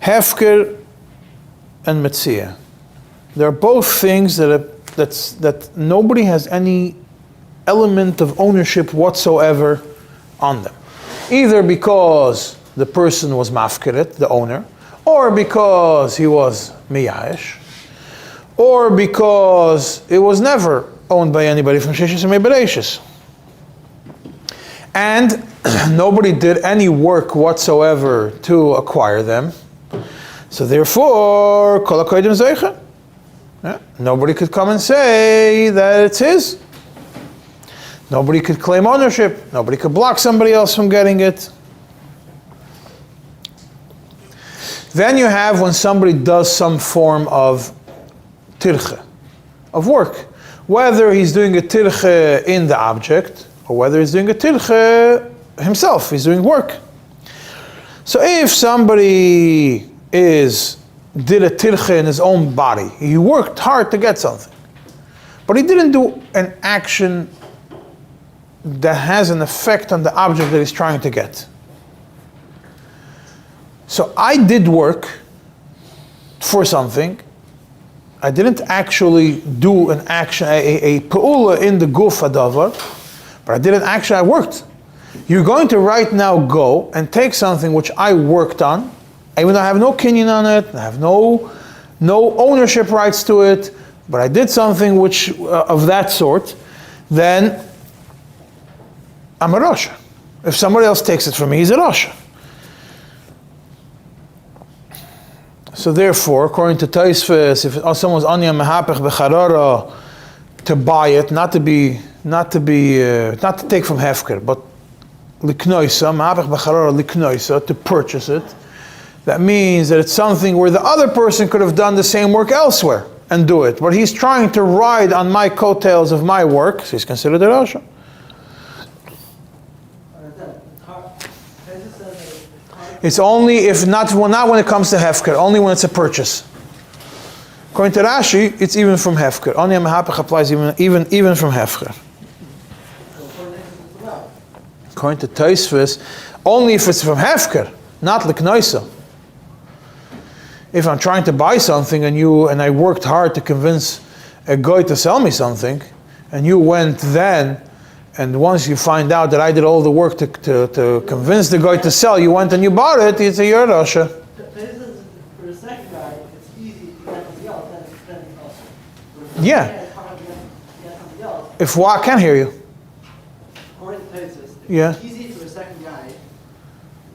Hefker and Metzia. They're both things that nobody has any element of ownership whatsoever on them. Either because the person was mafkeret, the owner, or because he was miyash, or because it was never owned by anybody from Sheshis and Mebereshis. And nobody did any work whatsoever to acquire them. So therefore, kol hakodim zeicha. Nobody could come and say that it's his. Nobody could claim ownership. Nobody could block somebody else from getting it. Then you have when somebody does some form of tirche, of work. Whether he's doing a tirche in the object, or whether he's doing a tirche himself, he's doing work. So if somebody did a tirche in his own body, he worked hard to get something, but he didn't do an action that has an effect on the object that he's trying to get. So I did work for something. I didn't actually do an action, a pe'ula in the guf hadavar, but I did an action, I worked. You're going to right now go and take something which I worked on, even though I have no kinyan on it, I have no ownership rights to it, but I did something which of that sort, then I'm a rasha. If somebody else takes it from me, he's a rasha. So therefore, according to Taisves, if someone's anya mehapech becharara to buy it, not to take from hefker, but liknoisa, mehapech becharara liknoisa, to purchase it, that means that it's something where the other person could have done the same work elsewhere and do it, but he's trying to ride on my coattails of my work, so he's considered a rasha. It's only if not when it comes to hefker, only when it's a purchase. According to Rashi, it's even from hefker. Anya mehapech applies even from hefker. According to Tosfos, only if it's from hefker, not l'knoisa. If I'm trying to buy something and I worked hard to convince a guy to sell me something, and you went then, and once you find out that I did all the work to convince the guy to sell, you went and you bought it, it's a Yerd Asher. For the second guy, it's easy to get something else, then it's also. Yeah. It's hard to get something else. If what? I can't hear you. According to Tosfos, Yeah. it's easy for the second guy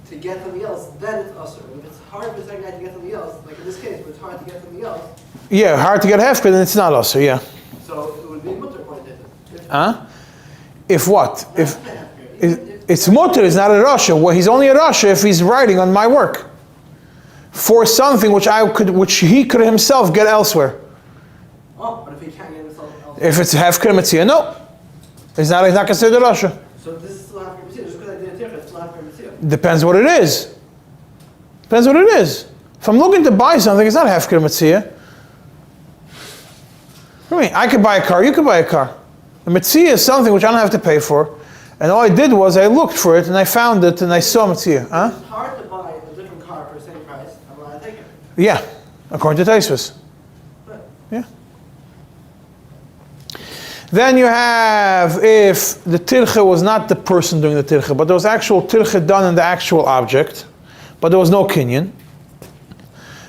to get something else, then it's also. If it's hard for the second guy to get something else, like in this case, where it's hard to get something else, Yeah, hard to get hefker, then it's not Asher, yeah. so it would be mutter according to Tosfos. Huh? If what? If it's mutter, it's not a Rasha. Well, he's only a Rasha if he's writing on my work for something which he could himself get elsewhere. Oh, but if he can't get himself else. If it's hefker mitzvah, no, he's not considered a Rasha. So this is still half your just because I did it here, it's still half your mitzvah. Depends what it is. Depends what it is. If I'm looking to buy something, it's not hefker mitzvah. I mean, I could buy a car, you could buy a car. A mitzvah is something which I don't have to pay for, and all I did was I looked for it and I found it and I saw mitzvah. Huh? It's hard to buy a different car for the same price. I'm allowed to take it. Yeah, according to Tosfos. Yeah. Then you have if the tirche was not the person doing the tirche, but there was actual tirche done in the actual object, but there was no kinyan.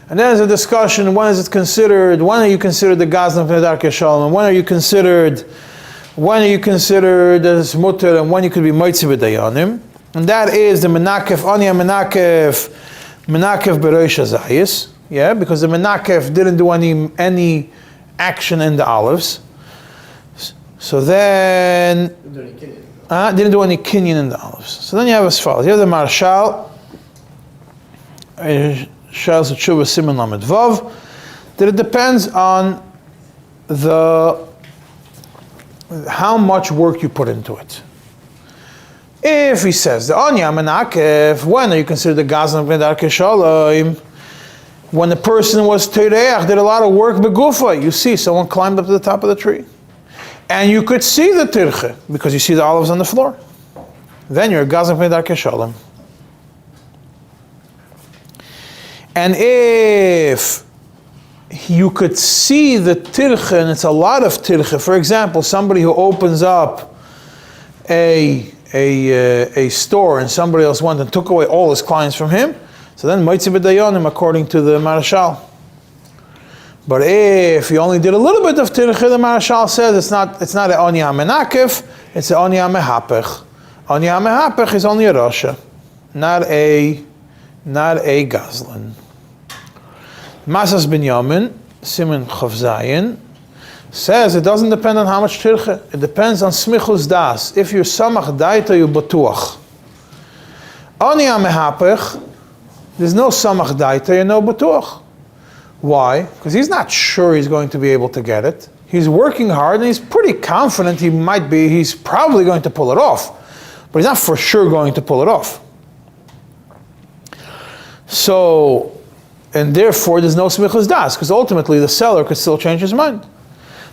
And then there's a discussion: when is it considered? When are you considered the gazlan v'nedar keshalom? And when are you considered as mutter? And when you could be moitzi b'dayanim? And that is the menakef anya menakef beroish hazayis. Yeah, because the menakef didn't do any action in the olives. So then didn't do any kinyan in the olives. So then you have as follows: you have the marshal. Shas Tshuva Siman Lamed Vav, that it depends on how much work you put into it. If he says the Anya Menakef, when are you considered the Gazlan V'nedar Keshalom? When the person was Tereach, did a lot of work begufa. You see, someone climbed up to the top of the tree, and you could see the tirche because you see the olives on the floor. Then you're a Gazlan V'nedar Keshalom. And if you could see the tirche, and it's a lot of tirche, for example, somebody who opens up a store and somebody else went and took away all his clients from him, so then moitzi b'dayanim according to the marashal. But if you only did a little bit of tirche, the marashal says it's not an onya menakef, it's an onya mehapech. Onya mehapech is only a rasha, not a gazlan. Masas Binyamin, Siman Chavzayin, says it doesn't depend on how much tirche. It depends on smichus das. If you're samach daita, you batuach. Anya mehapech, there's no samach daita, you're no batuach. Why? Because he's not sure he's going to be able to get it. He's working hard and he's pretty confident he's probably going to pull it off. But he's not for sure going to pull it off. So, and therefore there's no smichus das, because ultimately the seller could still change his mind.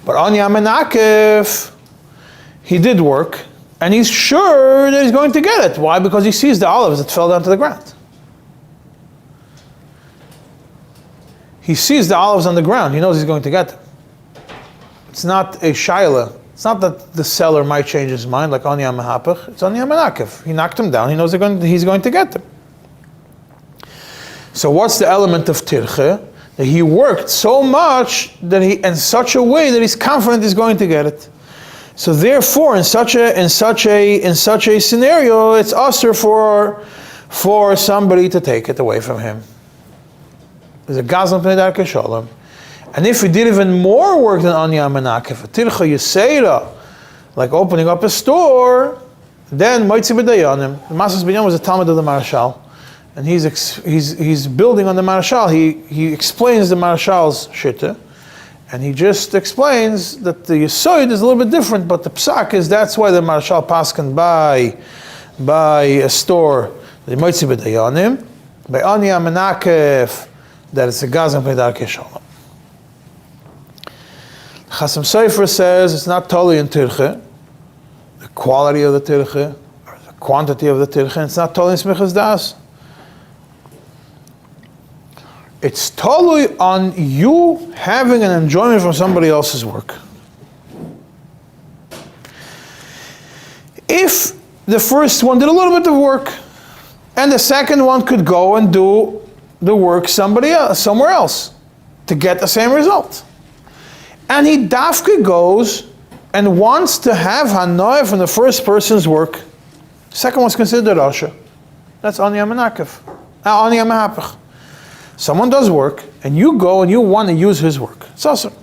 But Anya Menakef, he did work, and he's sure that he's going to get it. Why? Because he sees the olives that fell down to the ground. He sees the olives on the ground, he knows he's going to get them. It's not a shaila. It's not that the seller might change his mind, like Anya Mehapech. It's Anya Menakef. He knocked them down, he knows he's going to get them. So what's the element of tirche? That he worked so much that in such a way that he's confident he's going to get it. So therefore, in such a scenario, it's usher for somebody to take it away from him. There's a gazlan v'nedar keshalom. And if he did even more work than anya menakef, a tirche yisera, like opening up a store, then moitzi b'dayanim. The Masas Binyamin was a Talmud of the Marashal. And he's building on the Marashal. He explains the Marashal's shitta, and he just explains that the Yisoid is a little bit different, but the Psak is that's why the Marashal paskin by a store the moitzi b'dayanim, By Ani Amenakef, that it's a gazan Peidarke Shalom. Chasam Sofer says it's not totally in tirche, the quality of the tirche, or the quantity of the tirche, and it's not totally in smichas das. It's totally on you having an enjoyment from somebody else's work. If the first one did a little bit of work, and the second one could go and do the work somewhere else to get the same result, and he dafke goes and wants to have hanoah from the first person's work, second one's considered Rasha. That's Ani Amenakef. Ani Amahapach. Someone does work, and you go and you want to use his work. It's awesome.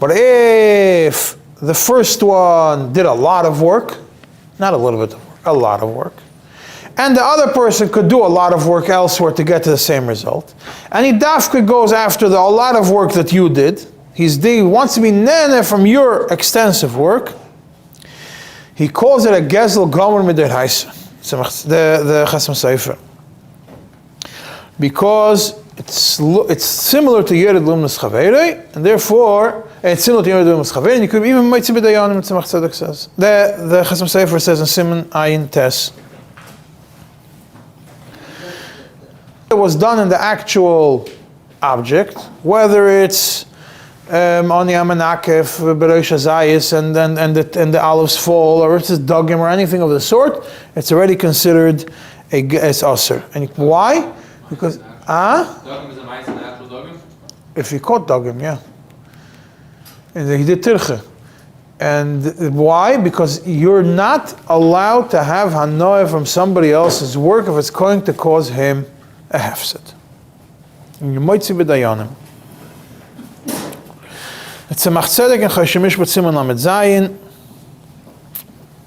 But if the first one did a lot of work, not a little bit of work, a lot of work, and the other person could do a lot of work elsewhere to get to the same result, and he dafka goes after a lot of work that you did, he wants to be nene from your extensive work, he calls it a gezel gomer midiraisa, the Chasam Sofer. Because it's similar to Yeret Lumnas Chavere, and therefore it's similar to Yeret Lumnas Chavere, and you could even Moitzi B'dayanim, Tzemach Tzedek says. The Chasam Sofer says in Siman Ayin Tes. It was done in the actual object, whether it's Ani Amenakef, Bereish Hazayis, and the olives fall, or it's dugim, or anything of the sort, it's already considered as aser. And why? Because Dogim is a mice and actual dogim? if he caught dogim, yeah. And he did tirche. And why? Because you're not allowed to have hanoah from somebody else's work if it's going to cause him a hefset. And you might see b'dayanim. It's a machzedek in Choshen Mishpat סימן Lamed Zayin,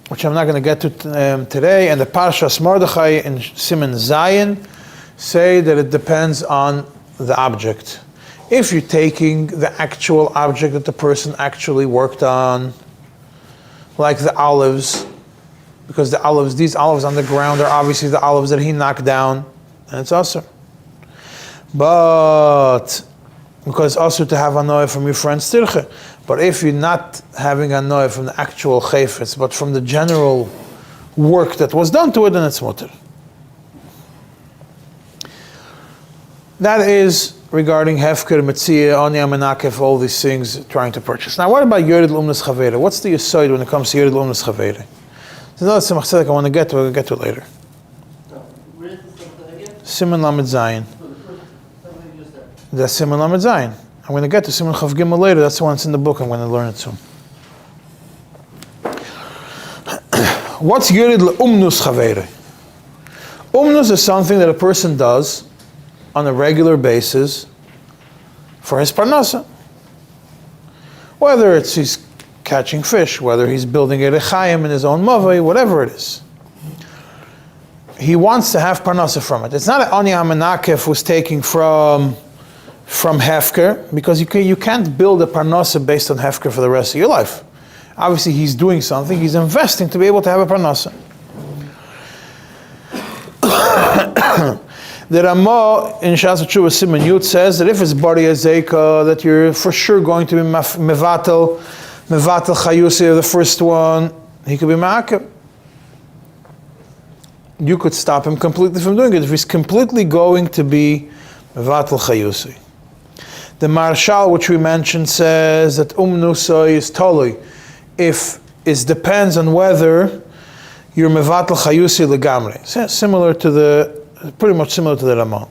which I'm not going to get to today, and the Parshas Mordechai in Siman Zayin say that it depends on the object. If you're taking the actual object that the person actually worked on, like the olives, because these olives on the ground are obviously the olives that he knocked down, and it's also. But because it's also to have hanoah from your friend's tirche. But if you're not having hanoah from the actual chayfetz, but from the general work that was done to it, then it's mutter. That is regarding hefker, metzia, ani amenakef, all these things trying to purchase. Now, what about Yord Lumnas Chavere? What's the yesod when it comes to Yord Lumnas Chavere? There's another tzemach tzedek I want to get to. We'll get to it later. Where is this again? Siman Lamed Zayin. Something you just said. That's Siman Lamed Zayin. I'm going to get to Siman Chav Gimel later. That's the one that's in the book. I'm going to learn it soon. What's Yord Lumnas Chavere? Umnus is something that a person does on a regular basis for his parnasa. Whether it's he's catching fish, whether he's building a rechayim in his own mavai, whatever it is. He wants to have parnasa from it. It's not an ani amenakef who's taking from hefker, because you can't build a parnasa based on hefker for the rest of your life. Obviously he's doing something, he's investing to be able to have a parnasa. The Ramah in Shas Tshuva Siman Yud says that if it's bari azeka, that you're for sure going to be mevatel chayusi of the first one, he could be ma'akev. You could stop him completely from doing it if he's completely going to be mevatel chayusi. The Marshal, which we mentioned, says that umnusa is totally, if it depends on whether you're mevatel chayusi legamri. Similar to pretty much similar to the Ramah.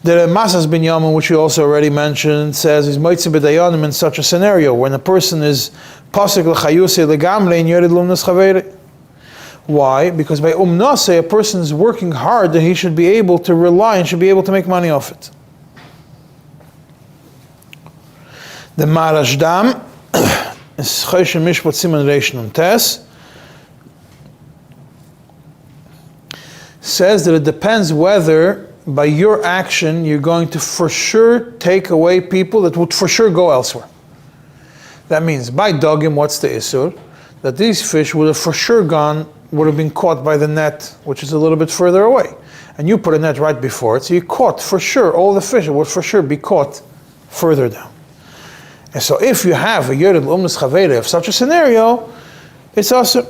The Masas Binyamin, which we also already mentioned, says is moitzi b'dayanim in such a scenario when a person is pasuk l'chayusi legamri in Yord Lumnas Chavere. Why? Because by umnase, a person is working hard that he should be able to rely and should be able to make money off it. The Marashdam is Choshen Mishpat סימן Reish Nun Tes, says that it depends whether by your action you're going to for sure take away people that would for sure go elsewhere. That means by dogim, what's the isur? That these fish would have for sure gone would have been caught by the net, which is a little bit further away. And you put a net right before it, so you caught for sure, all the fish would for sure be caught further down. And so if you have a Yöred L'umnas Chavere of such a scenario, it's also.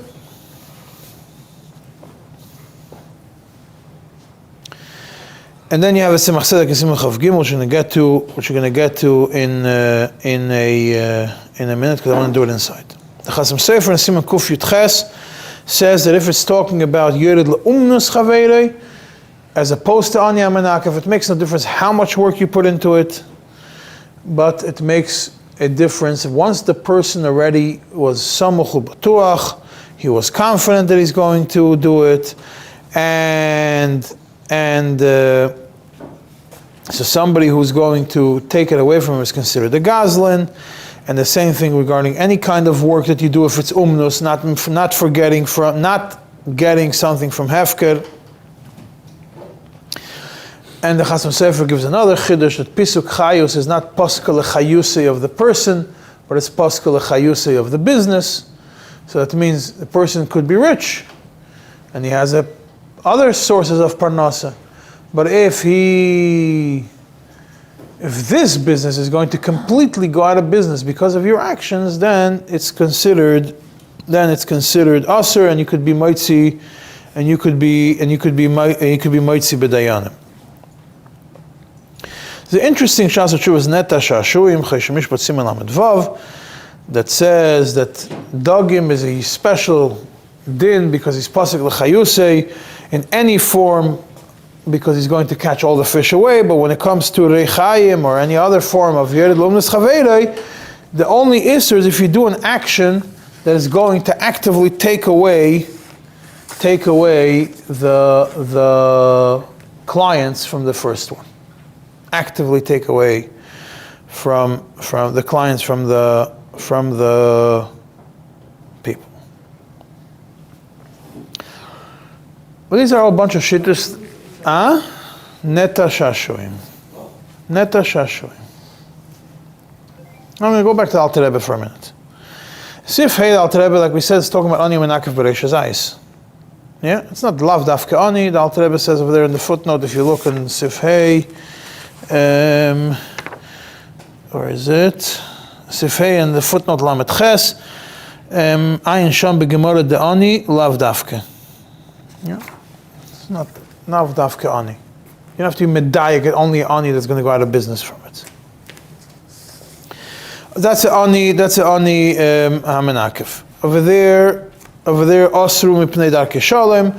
And then you have a Simach Tzedek and Simach Chav Gimel, which you're going to get to in a minute, because I want to do it inside. The Chasam Sofer and Siman Kuf Yud Ches says that if it's talking about Yöred L'umnas Chavere, as opposed to Ani HaMenakef, it makes no difference how much work you put into it, but it makes a difference. Once the person already was Samuch U'Batuach, he was confident that he's going to do it, and so somebody who's going to take it away from him is considered a Gazlan. And the same thing regarding any kind of work that you do, if it's umnus, not getting something from Hefker. And the Chasam Sofer gives another chiddush that Pisuk Chayus is not Pascal Chayuse of the person, but it's Pascal Chayuse of the business. So that means the person could be rich, and he has other sources of parnasa. But if this business is going to completely go out of business because of your actions, then it's considered aser, and you could be moitzi, and you could be moitzi b'dayanim. The interesting Shas HaTshuva is Neta Shashuim Choshen Mishpat Siman Lamed Vav that says that Dagim is a special din because he's pasuk l'chayusei in any form, because he's going to catch all the fish away. But when it comes to Reichayim or any other form of Yöred L'umnas Chavere, the only issue is if you do an action that is going to actively take away the clients from the first one. Actively take away from the clients from the people. Well, these are all a bunch of shittus. Neta Shashuim. Neta Shashuim. I'm going to go back to the Alter Rebbe for a minute. Sif Hey, the Alter Rebbe, like we said, is talking about Ani HaMenakef B'Reish Zayis. Yeah, it's not Lav Dafke Ani. The Alter Rebbe says over there in the footnote, if you look in Sif Hey, where is it? Sif Hey in the footnote Lamet Ches, Ayin Sham B'Gemara De Ani Lav Dafke. Yeah, it's not Lav Dafke Ani. You don't have to be medayek, only Ani that's going to go out of business from it. That's an Ani HaMenakef. Over there, Osru Mipnei Darkei Shalom,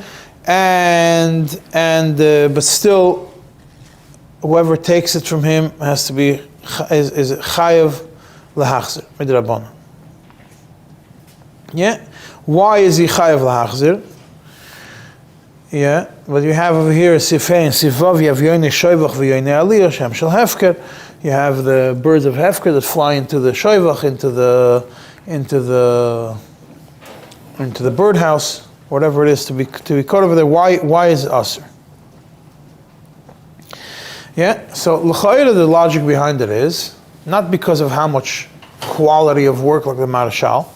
but still, whoever takes it from him has to be is chayav lahachzir midrabanan. Yeah, why is he chayav lahachzir? Yeah, what you have over here is Sifei and Sivav. You have Yoinei Shoivach v'Yoinei Aliyah Shem Shel Hefker. You have the birds of Hefker that fly into the Shoivach, into the birdhouse, whatever it is to be caught over there. Why is it aser? Yeah, so l'chayra, the logic behind it is not because of how much quality of work like the Marashal.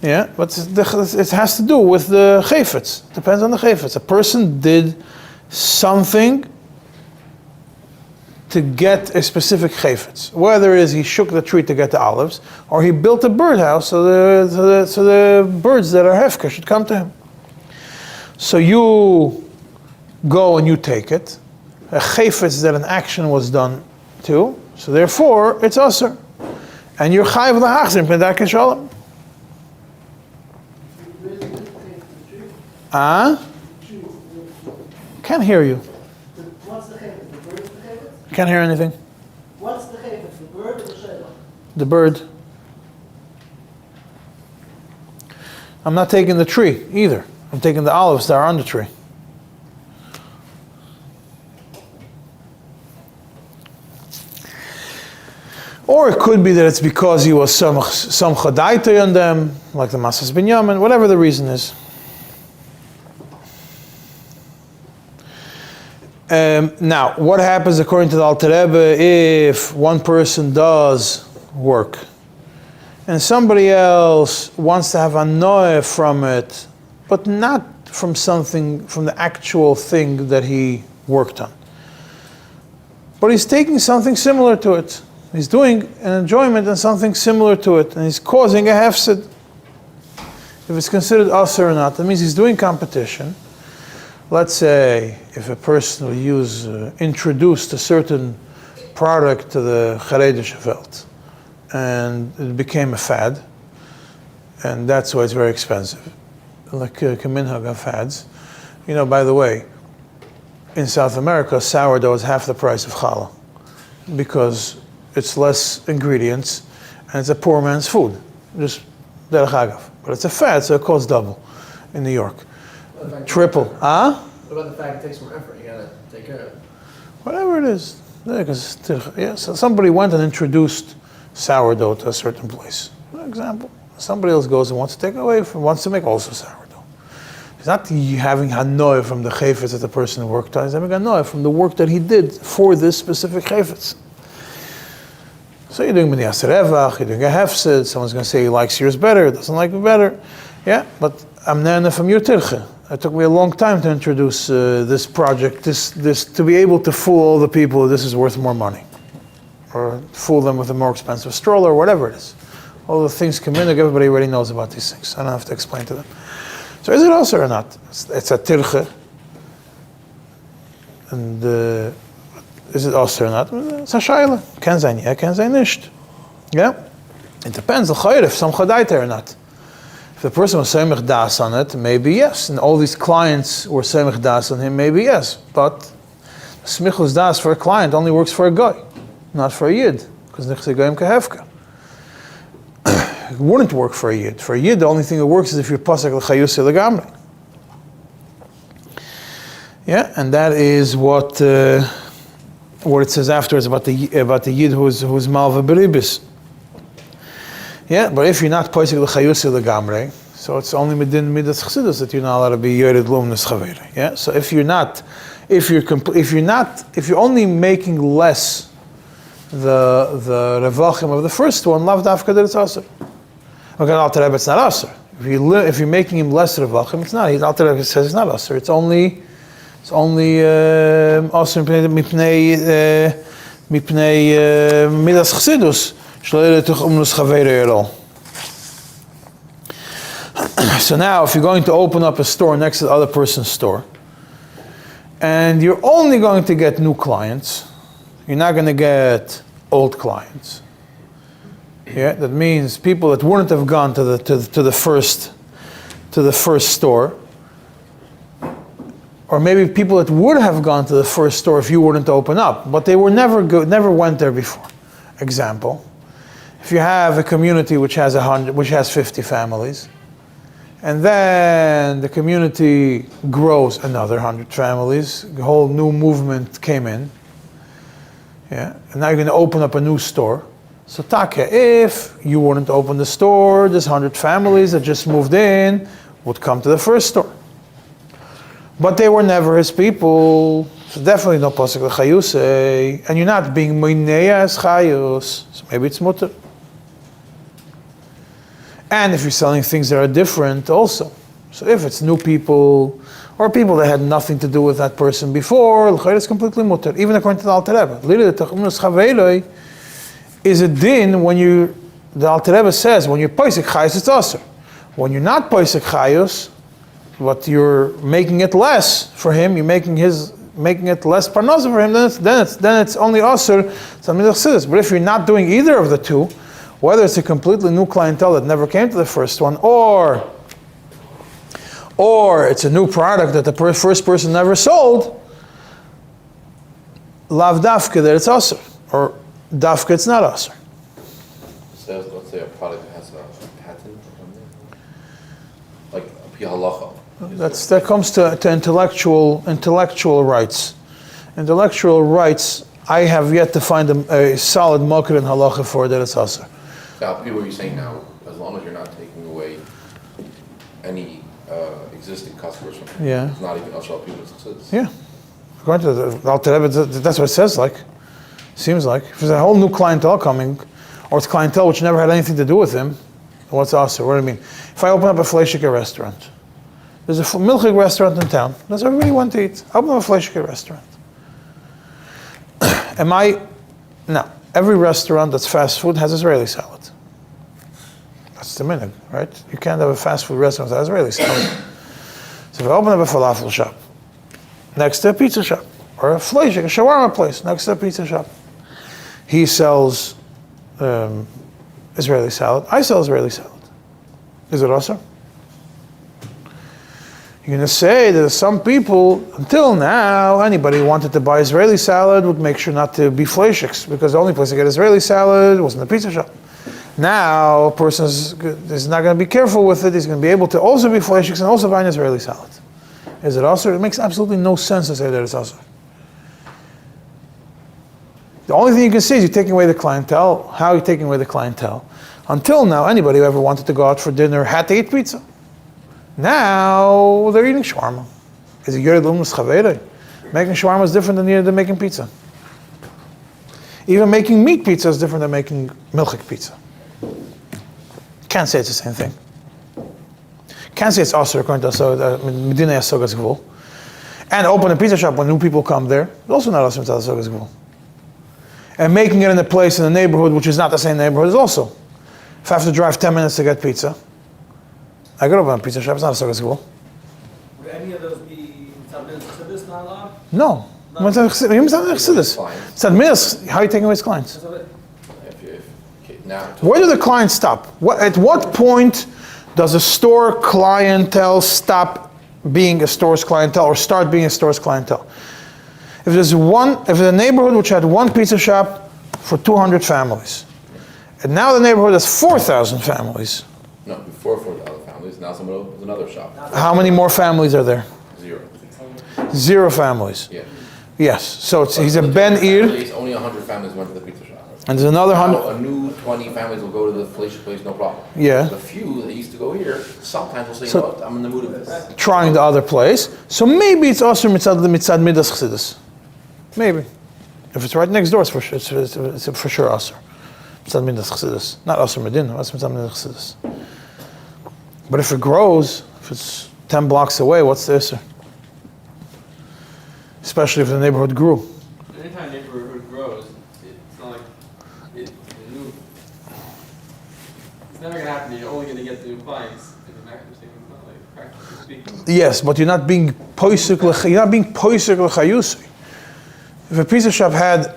Yeah, but it has to do with the chayfetz. It depends on the chayfetz. A person did something to get a specific chayfetz. Whether it is he shook the tree to get the olives, or he built a birdhouse so the birds that are hefker should come to him. So you go and you take it. A chayfetz that an action was done to, so therefore it's aser. And you're chayav lahachzir in Darkei Shalom. Can't hear you. What's the chayfetz? The bird is the chayfetz? Can't hear anything. What's the chayfetz? The bird or the shayla? The bird. I'm not taking the tree either. I'm taking the olives that are on the tree. Or it could be that it's because he was some chadaita on them, like the Masas Binyamin, whatever the reason is. Now, what happens according to the Alter Rebbe if one person does work and somebody else wants to have a noah from it but not from the actual thing that he worked on. But he's taking something similar to it. He's doing an enjoyment and something similar to it, and he's causing a hefsid. If it's considered asur or not, that means he's doing competition. Let's say if a person will introduced a certain product to the Charedische Welt, and it became a fad, and that's why it's very expensive. Like Kaminhag of fads. You know, by the way, in South America, sourdough is half the price of challah because it's less ingredients and it's a poor man's food. Just derech agav. But it's a fad, so it costs double in New York. Triple. What about the fact it takes more effort? You gotta take care of it. Whatever it is. So somebody went and introduced sourdough to a certain place. For example. Somebody else goes and wants to take away wants to make also sourdough. He's not having hanoah from the chayfetz that the person worked on. He's having hanoah from the work that he did for this specific chayfetz. So you're doing b'niyas revach, you're doing a hefsid. Someone's going to say he likes yours better, doesn't like it better. Yeah, but I'm nana from your tirche. It took me a long time to introduce this project, this to be able to fool all the people this is worth more money, or fool them with a more expensive stroller, or whatever it is. All the things come in, everybody already knows about these things. I don't have to explain to them. So is it also or not? It's a tirche. And is it also or not? It's a shayla. Ken sein yeah, ken sein nicht. Yeah? It depends, if some chadaita or not. If the person was semich das on it, maybe yes. And all these clients were semich das on him, maybe yes. But smichus das for a client only works for a guy, not for a yid. Because nichse goyim kehefka. It wouldn't work for a yid. For a yid, the only thing that works is if you're pasek l'chayusi l'gamri. Yeah, and that is what it says afterwards about the yid who's malva beribis. Yeah, but if you're not pasek l'chayusi l'gamri, so it's only midin midas chassidus that you're not allowed to be yöred laomnos chavere. Yeah, so if you're only making less the revachim of the first one, lav dafka that it's asur. Okay, Alter Rebbe, it's not asur. If you're making him less revachim, it's not. Alter Rebbe says it's not asur. It's only asur mipnei midas chassidus shlo yireh laomnos chavere at all. So now, if you're going to open up a store next to the other person's store, and you're only going to get new clients, you're not going to get old clients. Yeah, that means people that wouldn't have gone to the first store, or maybe people that would have gone to the first store if you wouldn't open up, but they were never went there before. Example: if you have a community which has 50 families, and then the community grows another 100 families, a whole new movement came in. Yeah, and now you're going to open up a new store. So Taka, if you wouldn't open the store, this 100 families that just moved in would come to the first store. But they were never his people, so definitely no pasuk l'chayusei, and you're not being moineya as chayus, so maybe it's mutter. And if you're selling things that are different also. So if it's new people, or people that had nothing to do with that person before, it's completely mutter, even according to the Alter Rebbe. Is a din when the Alter Rebbe says, when you're poisek chayus, it's asur. When you're not poisek chayus, but you're making it less for him, you're making it less parnasa for him, then it's only asur, something like this. But if you're not doing either of the two, whether it's a completely new clientele that never came to the first one, or it's a new product that the first person never sold, lav dafka that it's asur, or dafka it's not asur. So let's say a product has a patent or something, like a pi halacha. That comes to intellectual rights. Intellectual rights, I have yet to find a solid makar in halacha for that it's asur. Now, what you're saying now, as long as you're not taking away any existing customers from them, Yeah. it's not even ashal people success. Yeah. According to the Alter Rebbe, that's what it says like. Seems like. If there's a whole new clientele coming, or it's clientele which never had anything to do with him, what's asur? What do I mean? If I open up a fleishike restaurant, There's a milchig restaurant in town. That's where everybody wants to eat. Open up a fleishke restaurant. No, every restaurant that's fast food has Israeli salad. That's the minhag, right? You can't have a fast food restaurant that has Israeli salad. So if I open up a falafel shop next to a pizza shop, or a fleishke, a shawarma place next to a pizza shop, he sells Israeli salad. I sell Israeli salad. Is it also? You're going to say that some people, until now, anybody who wanted to buy Israeli salad would make sure not to be fleishiks, because the only place to get Israeli salad was in the pizza shop. Now, a person is not going to be careful with it. He's going to be able to also be fleishiks and also buy an Israeli salad. Is it also? It makes absolutely no sense to say that it's also. The only thing you can say is you're taking away the clientele. How are you taking away the clientele? Until now, anybody who ever wanted to go out for dinner had to eat pizza. Now they're eating shawarma. Is it Yורד לאומנות חברו? Making shawarma is different than making pizza. Even making meat pizza is different than making milchik pizza. Can't say it's the same thing. Can't say it's also according to דיני, השגת, גבול. And open a pizza shop when new people come there, it's also not also השגת, גבול. And making it in a place in a neighborhood which is not the same neighborhood is also. If I have to drive 10 minutes to get pizza, I go to a pizza shop, it's not a gvul. Would any of those be subject to this not allowed? No. How are you taking away his clients? Where do the clients stop? At what point does a store clientele stop being a store's clientele or start being a store's clientele? If there's a neighborhood which had one pizza shop for 200 families, and now the neighborhood has 4,000 families. No, before 4,000 families, now there's another shop. How many more families are there? 0. 0 families. Yeah. Yes. So he's a Ben Ir. Only 100 families went to the pizza shop. And there's another 100. A new 20 families will go to the fleishke place, no problem. Yeah. The few that used to go here, sometimes will say, you know what, I'm in the mood of this. Trying the other place. So maybe it's also mitzad midas chassidus. Maybe. If it's right next door, it's for sure. It's for sure also. Mitzad midas chassidus. Not also medina. That's mitzad midas chassidus. But if it grows, if it's 10 blocks away, what's the issue? Especially if the neighborhood grew. Anytime neighborhood grows, it's not like it's new. It's never going to happen. You're only going to get the new clients in the macro thing. It's not like practically speaking. Yes, but you're not being poisek l'chayusi. If a pizza shop had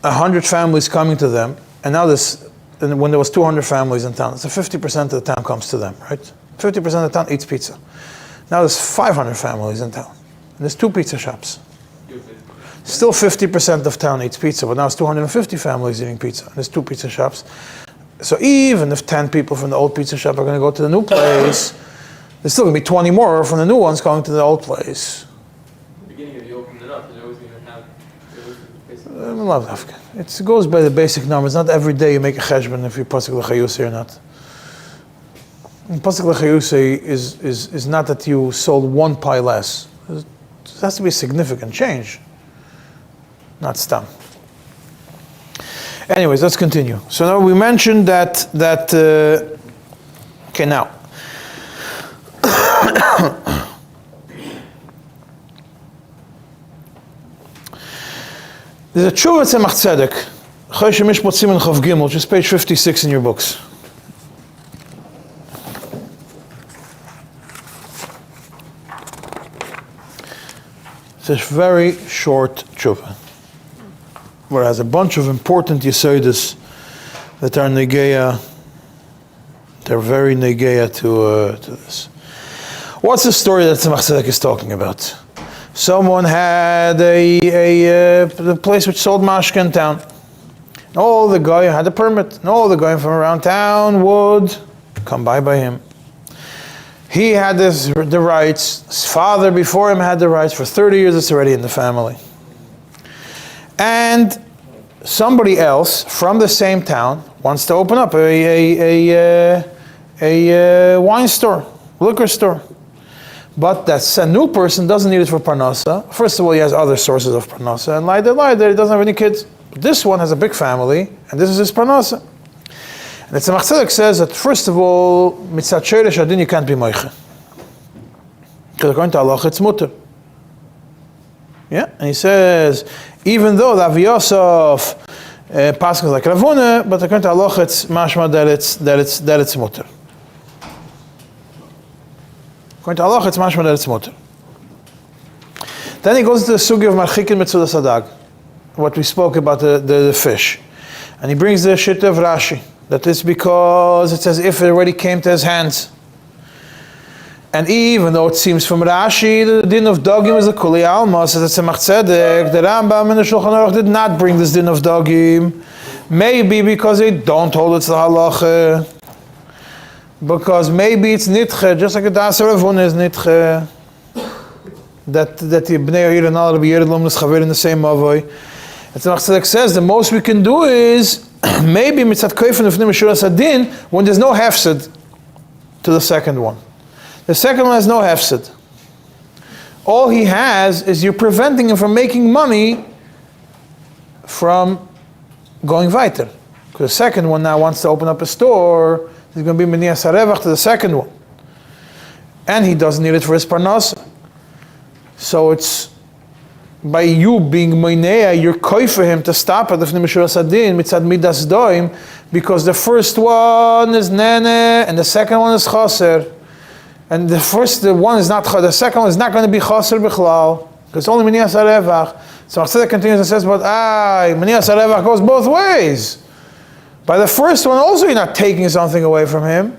100 families coming to them, and now when there was 200 families in town, so 50% of the town comes to them, right? 50% of the town eats pizza. Now there's 500 families in town, and there's 2 pizza shops. Still 50% of town eats pizza, but now it's 250 families eating pizza, and there's 2 pizza shops. So even if 10 people from the old pizza shop are going to go to the new place, there's still going to be 20 more from the new ones going to the old place. In the beginning, if you opened it up, you're always going to have... It goes by the basic numbers. Not every day you make a cheshbon if you're pasuk l'chayusi or not. And pasuk l'chayusi is not that you sold 1 pie less. It has to be a significant change. Not stam. Anyways, let's continue. So now we mentioned that okay, now. There's a tshuva tzemach tzedek, Choshen Mishpat סימן Chav Gimel, which is page 56 in your books. It's a very short tshuva, where it has a bunch of important yesodis that are negeya. They're very negeya to this. What's the story that tzemach tzedek is talking about? Someone had a place which sold mashke in town. And all the guy had a permit. And all the guy from around town would come by him. He had the rights. His father before him had the rights. For 30 years it's already in the family. And somebody else from the same town wants to open up a wine store, liquor store. But that new person doesn't need it for parnasa. First of all, he has other sources of parnasa, and he doesn't have any kids. But this one has a big family, and this is his parnasa. And the Tzemach Tzedek says that first of all, mitzat sheresh adin you can't be moiche. Because according to halacha, it's mutter. Yeah, and he says, even though the Aviyosov passes like Ravuna, but according to halacha, it's mashma that it's mutter. According to halacha, it's mashma that it's mutter. Then he goes to the sugi of marchikin mitzudas hadag, what we spoke about the fish, and he brings the shit of Rashi that it's because it's as if it already came to his hands. And even though it seems from Rashi the din of dogim is a kuli alma, says it's a machtzedek, the Rambam and the Shulchan Aruch did not bring this din of dogim, maybe because they don't hold it's the halacha, because maybe it's nitche, just like a Dasa Ravuna is nitche, that the bnei Yir and all be Yir Lumnas Chaver in the same mavoy. And the Machtzedek says the most we can do is maybe mitzat koifen of Nimeshuras Adin when there's no hefsed to the second one. The second one has no hefsed. All he has is you're preventing him from making money from going weiter. Because the second one now wants to open up a store, there's going to be menias harevach to the second one. And he doesn't need it for his parnasa. So it's by you being moinea, you're koi for him to stop at the Mishuras Adin, mitzad midas doim, because the first one is nene and the second one is chaser. And the one is not, the second one is not going to be chaser bichlal, because only menias harevach. So Machtzedek continues and says, but menias harevach goes both ways. By the first one also you're not taking something away from him.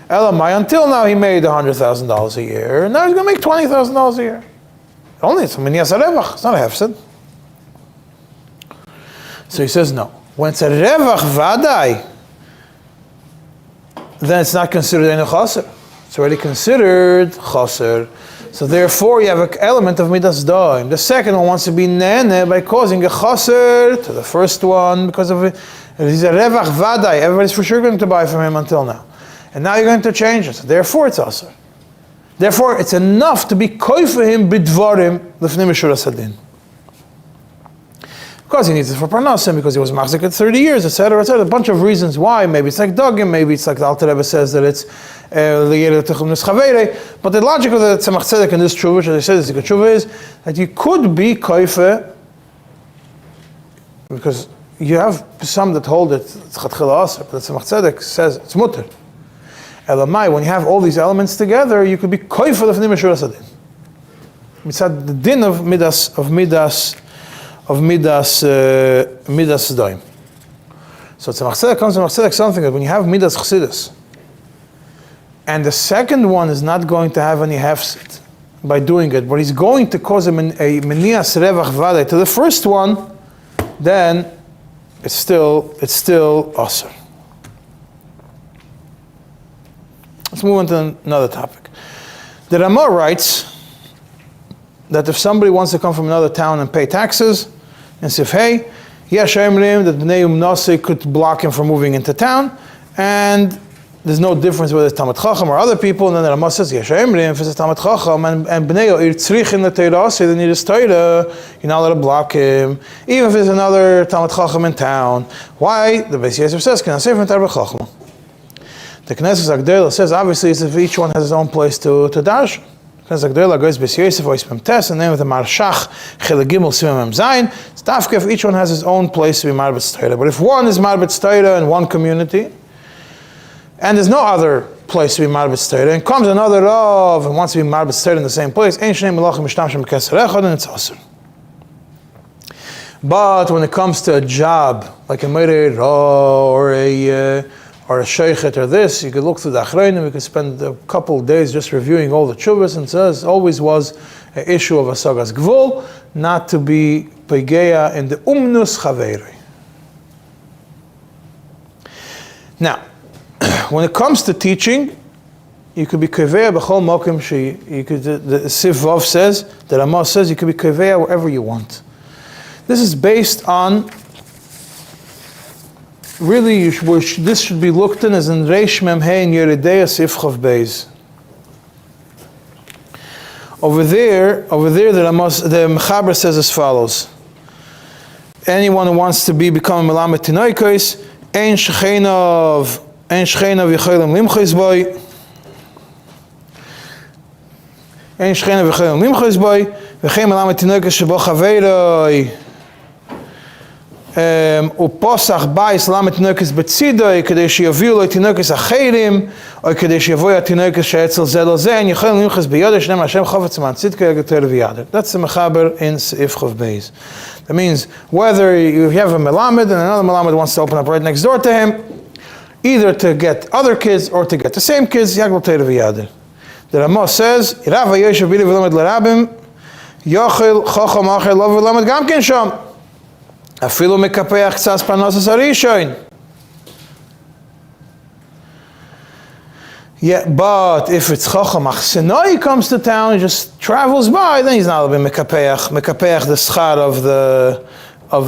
Elamai, until now he made $100,000 a year, and now he's going to make $20,000 a year. Only it's menias harevach, it's not a hefsed. So he says no. When it's a revach vadai, then it's not considered any chaser. It's already considered chaser. So therefore you have an element of midas doim. The second one wants to be nene by causing a chaser to the first one because of it. He's a revach vadai. Everybody's for sure going to buy from him until now. And now you're going to change it. So therefore it's chaser. Therefore it's enough to be koi for him bidvarim lefnei Mishuras Adin. Because he needs it for parnasim, because he was machzik at 30 years, etc., etc. A bunch of reasons why. Maybe it's like dogim, maybe it's like the Alter Rebbe says that it's but the logic of the Tzemach Tzedek in this tshuva, which as I said, is a good tshuva, is that you could be koife, because you have some that hold it, it's chatchila aser, but the Tzemach Tzedek says it's mutter. Elamai, when you have all these elements together, you could be koife lefnei Mishuras Adin. Mitzad the din of midas doim. So Tzemach Tzedek comes to Tzemach Tzedek something that when you have midas chassidus, and the second one is not going to have any hefset by doing it, but he's going to cause a menias revach vadai to the first one, then it's still aser. Let's move on to another topic. The Ramah writes that if somebody wants to come from another town and pay taxes, and say, hey, yesh emrim that bnei umnasi could block him from moving into town, and there's no difference whether it's Talmid Chacham or other people, and then the Ramah says, yesh emrim, if it's Talmid Chacham, and bnei ir tzrichin l'teirasi, they need his Torah, you're not allowed to block him, even if there's another Talmid Chacham in town. Why? The Beis Yosef says, can I say from Talmid Chacham? The Knesset Agdela says, obviously, it's if each one has his own place to dash. Because Agdela goes Beis Yosef or Ispem Tes, and then with the Marshach, Chele Gimel, Simon Zayin, it's tafke if each one has his own place to be Marbetz Torah. But if one is Marbetz Torah in one community, and there's no other place to be Marbetz Torah, and comes another Rav and wants to be Marbetz Torah in the same place, Ein Shnei Melachim Mishtamshim B'Keser Echad, and it's Asur. But when it comes to a job, like a Meirei or a sheikhet or this, you could look through the Achrayim, we could spend a couple of days just reviewing all the tshuvas, and it says always was an issue of Asagas Gvul, not to be Pegeya in the Umnus Chaveri. Now, when it comes to teaching, you could be Keveya B'chol Mokim Shi, the Siv Vav says, the Ramah says, you could be Keveya wherever you want. This is based on really, this should be looked in as in Reish Mem Hey in Yeridea Sif Chav Beis. Over there, the Mechaber says as follows: anyone who wants to become a Melamed Tinoikos, Ein Shcheinav Yecholim Limchos Boy. אין שכנה וכן למחוס בוי, וכן מלמד תינוקס שבו חברוי, ופוסח בייס למד תינוקס בצידוי, כדי שיביאו לו תינוקס אחרים, או כדי שיבואו התינוקס שאצל זה לא זה, אין יכולים למחוס ביודו, שנם השם חופץ מן צדקה יגתו לביאדר. That's the mechaber in Seif Chav Beis. That means whether you have a melamed and another melamed wants to open up right next door to him, either to get other kids or to get the same kids, yagel teir v'yader. The Ramah says, Rav Yoshev bili v'lamed l'rabim, yochel chochom achel lo v'lamed gam ken sham. Afilu mekapeach tzas parnosas harishon. Yeah, but if it's chochom achsenoi comes to town, he just travels by, then he's not allowed to be mekapeach the schar of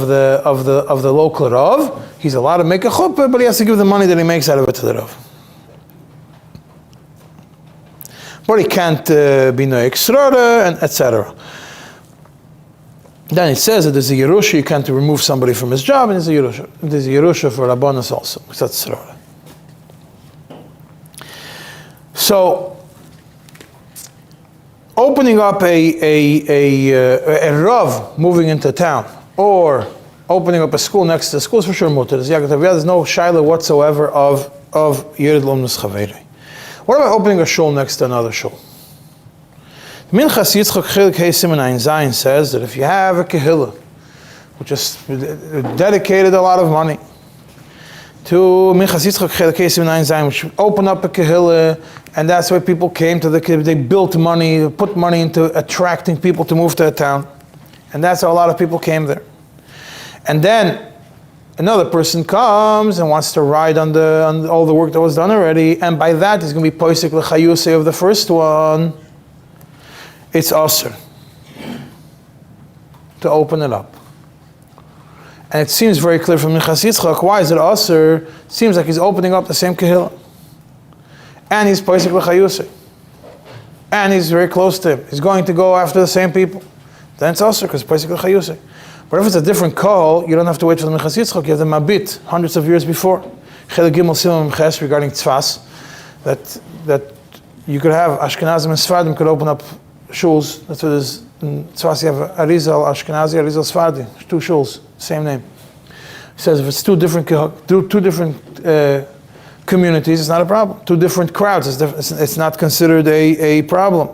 the local Rav. He's allowed to make a chuppah, but he has to give the money that he makes out of it to the Rav. But he can't be no extrora, and etc. Then it says that there's a Yerusha, you can't remove somebody from his job, and there's a Yerusha. There's a Yerusha for Rabbanos also, because that's extrora. So, opening up a Rav moving into town, or opening up a school next to the school is for sure mutter. There's no shaila whatsoever of Yerd Lomnus Chaveri. What about opening a shul next to another shul? Minchas Yitzchak Chilik Hey סימן Zayin says that if you have a kehillah, which is dedicated a lot of money, to Minchas Yitzchak Chilik Hey סימן Zayin, which opened up a kehillah, and that's why people came to the kehillah, they built money, put money into attracting people to move to a town, and that's how a lot of people came there. And then another person comes and wants to ride on all the work that was done already, and by that he's going to be poisek l'chayusei of the first one. It's asur to open it up. And it seems very clear from Minchas Yitzchak, why is it asur? It seems like he's opening up the same kehillah. And he's poisek l'chayusei. And he's very close to him. He's going to go after the same people. Then it's asur, because poisek l'chayusei. But if it's a different call, you don't have to wait for the Minchas Yitzchak, you have the Mabit, hundreds of years before. Chelik Gimel Simon Ches regarding tzfas, that you could have Ashkenazim and Sfardim could open up shuls. That's what it is. In tzfas you have Arizal Ashkenazi, Arizal Sfardi, two shuls, same name. He says if it's two different communities, it's not a problem. Two different crowds, it's not considered a problem.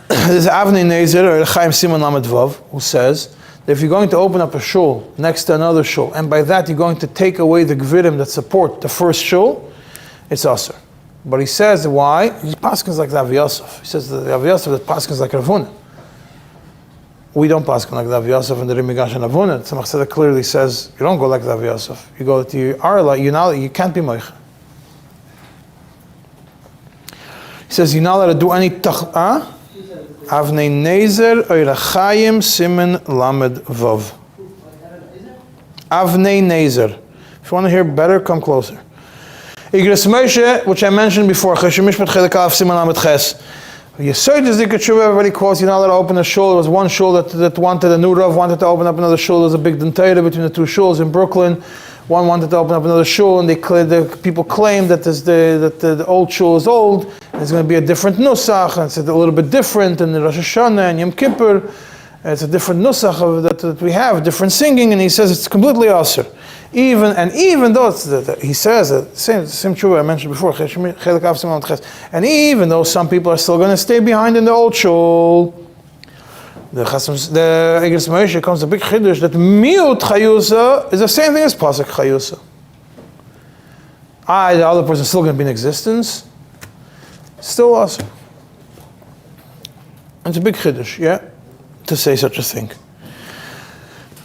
There's Avnei Nezer, or Chaim Simon Lamed Vav, who says that if you're going to open up a shul next to another shul, and by that you're going to take away the gvirim that support the first shul, it's asur. But he says why? He paskins like the Rav Yosef. He says that the Rav Yosef that paskins like Rav Huna. We don't paskin like the Rav Yosef and the Rimigash and Rav Huna. Tzemach Tzedek clearly says you don't go like the Rav Yosef. You go to your Arla. You can't be moich. He says you're not allowed to do any Avnei Nezer Oirachayim Siman Lamed Vav. Avnei Nezer. If you want to hear better, come closer. Igris Moshe, which I mentioned before, Choshen Mishpat Chelik Aleph Siman Lamed Ches. Yesod is Dikut Shuva, everybody quotes, you're not allowed to open a shul. There was one shul that wanted, a new Rav wanted to open up another shul. There was a big dentayra between the two shuls in Brooklyn. One wanted to open up another shul, and the people claimed that the old shul is old. There's going to be a different nusach, and it's a little bit different, and the Rosh Hashanah and Yom Kippur, it's a different nusach that we have, different singing, and he says it's completely asur. Even though he says the same true I mentioned before, and even though some people are still going to stay behind in the old shul, the Igros Moshe comes a big chiddush that miut chayusa is the same thing as pasuk chayusa. The other person is still going to be in existence. Still awesome. It's a big chiddush, yeah, to say such a thing.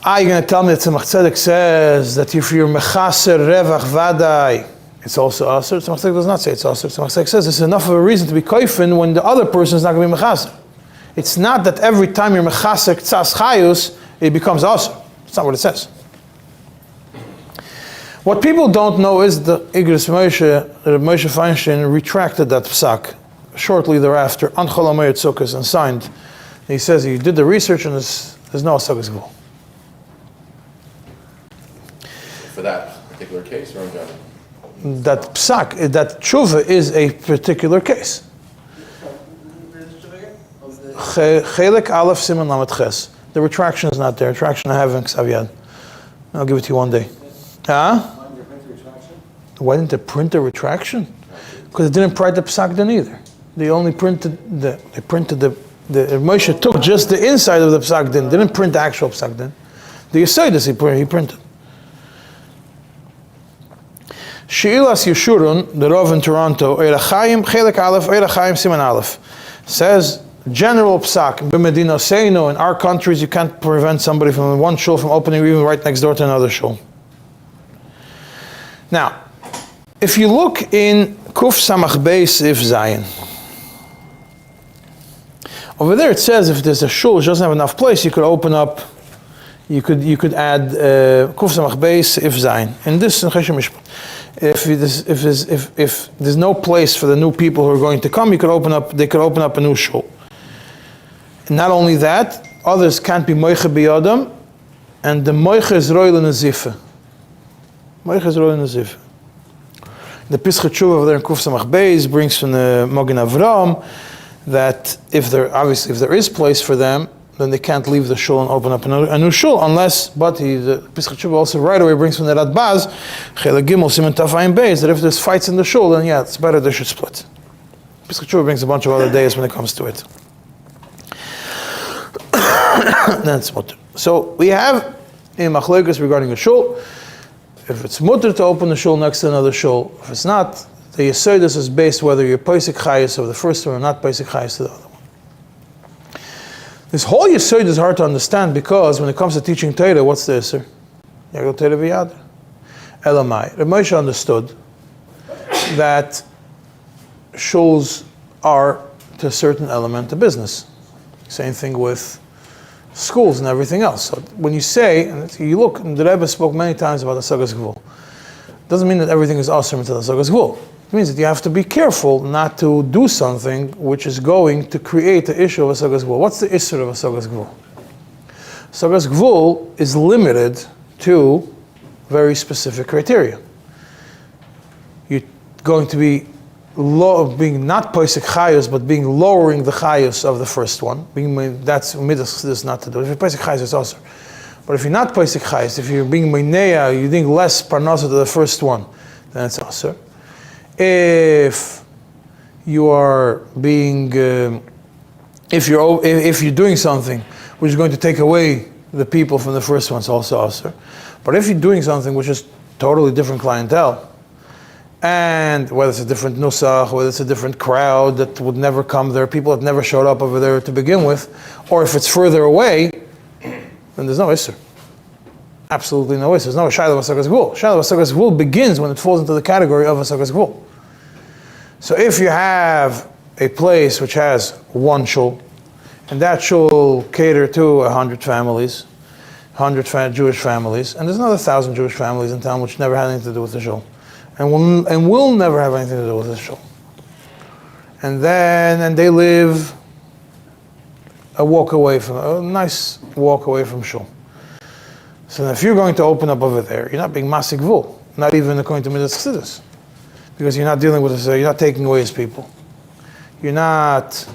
You're going to tell me that Tzemach Tzedek says that if you're mechaser revach vadai, it's also asur. Tzemach Tzedek does not say it's asur. Tzemach Tzedek says it's enough of a reason to be koifin when the other person is not going to be mechaser. It's not that every time you're mechaser k'tzas chayus, it becomes asur. That's not what it says. What people don't know is the Igros Moshe Feinstein retracted that psak shortly thereafter, on Chol HaMoed Tzukos, and signed. He says he did the research and there's no Asagos Gvul. For that particular case, or in general? That psak, that tshuva is a particular case. Chelek Aleph Siman Lamed Ches. The retraction is not there. Retraction I have in Ksav Yad. I'll give it to you one day. Huh? Why didn't they print the retraction? Because they didn't print the Psak Din either. They only printed the Moshe took just the inside of the Psak Din, didn't print the actual Psak Din. The Yesodis he printed. Sheilas Yeshurun, the Rav in Toronto, Eir HaChaim, Chelek Aleph, Eir HaChaim, Siman Aleph, says, general Psak, B'Medina Seino, in our countries you can't prevent somebody from one shul from opening even right next door to another shul. Now, if you look in Kuf Samach Beis If Zayin, over there it says if there's a shul which doesn't have enough place, you could open up, you could add Kuf Samach Beis If Zayin. In this, in Choshen Mishpat, if there's no place for the new people who are going to come, they could open up a new shul. And not only that, others can't be moiche biyadam, and the moiche is roil in a zifa. Moiche is roil in a zifa. The Pischei Tshuva over there in Kuf Samach Beis brings from the Mogen Avram that if there is place for them, then they can't leave the shul and open up a new shul unless, but the Pischei Tshuva also right away brings from the Radbaz, Chelek Gimel Siman Tafayim Beis, that if there's fights in the shul, then yeah, it's better they should split. Pischei Tshuva brings a bunch of other days when it comes to it. That's mutter. So we have a machlokes regarding a shul. If it's mutter to open the shul next to another shul, if it's not, the Yesodis is based whether you're Pesach Chayes of the first one or not Pesach Chayes to the other one. This whole Yesod is hard to understand because when it comes to teaching Torah, what's the Yisr? Yagol Torah v'yad. Elamai. Reb Moshe understood that shuls are to a certain element of business. Same thing with schools and everything else. So when you say, and you look, and the Rebbe spoke many times about the Hasagas Gvul. Doesn't mean that everything is awesome until the Hasagas Gvul. It means that you have to be careful not to do something which is going to create the issue of Hasagas Gvul. What's the issue of Hasagas Gvul? Hasagas Gvul is limited to very specific criteria. You're going to be being not Pesach Chayos, but being lowering the Chayos of the first one. That's Midas Chassidus not to do. If you're Pesach Chayos, it's also. But if you're not Pesach Chayos, if you're being Meinea, you're doing less Parnasa to the first one, then it's also. If you are being, if you're doing something which is going to take away the people from the first one, it's also also. But if you're doing something which is totally different clientele, and whether it's a different nusach, whether it's a different crowd that would never come there, people that never showed up over there to begin with, or if it's further away, then there's no Isser. Absolutely no Isser. There's no Shayla Hasagas Gvul. Shayla Hasagas Gvul begins when it falls into the category of Hasagas Gvul. So if you have a place which has one shul, and that shul cater to 100 families, 100 Jewish families, and there's another 1,000 Jewish families in town which never had anything to do with the shul, and will never have anything to do with the shul. And they live a nice walk away from shul. So if you're going to open up over there, you're not being Masik Vul, not even according to Midas Chassidus, because you're not dealing with you're not taking away his people. You're not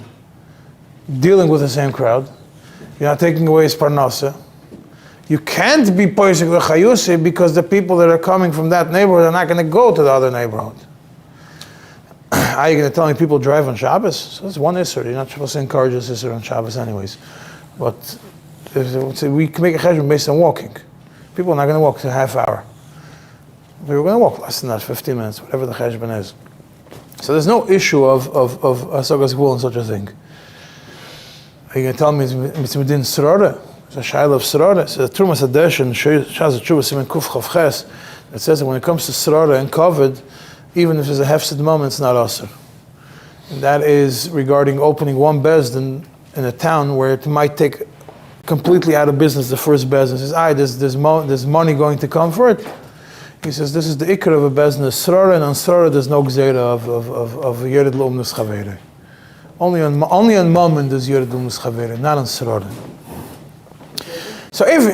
dealing with the same crowd. You're not taking away his parnasa. You can't be Pesach Chayusi because the people that are coming from that neighborhood are not going to go to the other neighborhood. Are you going to tell me people drive on Shabbos? So that's one Isser. You're not supposed to encourage this Isser on Shabbos anyways. But we can make a cheshbon based on walking. People are not going to walk to a half hour. We were going to walk less than that, 15 minutes, whatever the cheshbon is. So there's no issue of Hasagas Gvul and such a thing. Are you going to tell me it's within Srora? It's a Shaila of Srora. So the Trumas Hadesh and Shaz Tshuva Siman Kuf Chav Ches, it says that when it comes to Srora and Kovid, even if there's a hefsid moment, it's not Asr. And that is regarding opening one bezdin in a town where it might take completely out of business the first bezdin. It says, there's money going to come for it. He says, this is the ikar of a bezdin, Srora, and on Srora there's no gzeira of Yöred L'umnus Chavere. Only on Mammon does Yöred L'umnus Chavere, not on Srora. So if,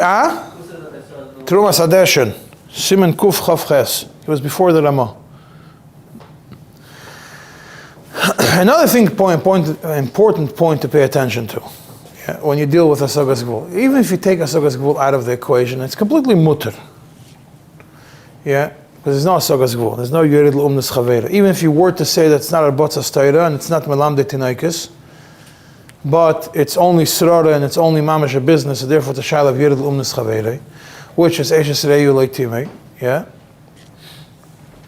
Trumas Hadeshen, Siman Kuf Chav Ches, it was before the Ramah. Another thing, important point to pay attention to, yeah, when you deal with Hasagas Gvul. Even if you take Hasagas Gvul out of the equation, it's completely mutter. Yeah, because there's no Hasagas Gvul, there's no Yöred L'umnas Chavera. Even if you were to say that it's not Arbotzas Torah and it's not Melamde Tinaikis, but it's only Srara and it's only Mamash a business, so therefore it's a Shaila of Yöred L'umnas Chavera, which is Eshes Reyu Leitimei, yeah?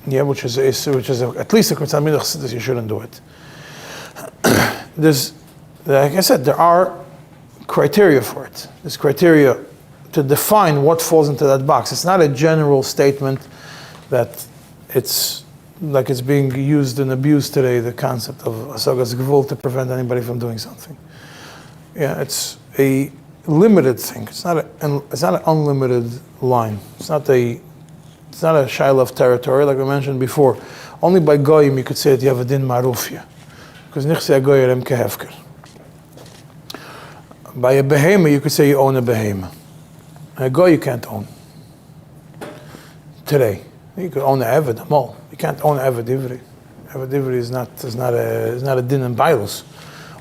Yeah, which is at least a Kmitzah Minach that you shouldn't do it. There's, like I said, there are criteria for it. There's criteria to define what falls into that box. It's not a general statement that it's like it's being used and abused today, the concept of Hasagas Gvul to prevent anybody from doing something. Yeah, it's a limited thing. It's not an unlimited line. It's not a shaila of territory, like we mentioned before. Only by goyim you could say that you have a din marufia, because nichse goyim kehefker. By a behema you could say you own a behema. A goy you can't own. Today you could own a eved, a mol. You can't own a eved ivri. Eved ivri is not a din in bailos.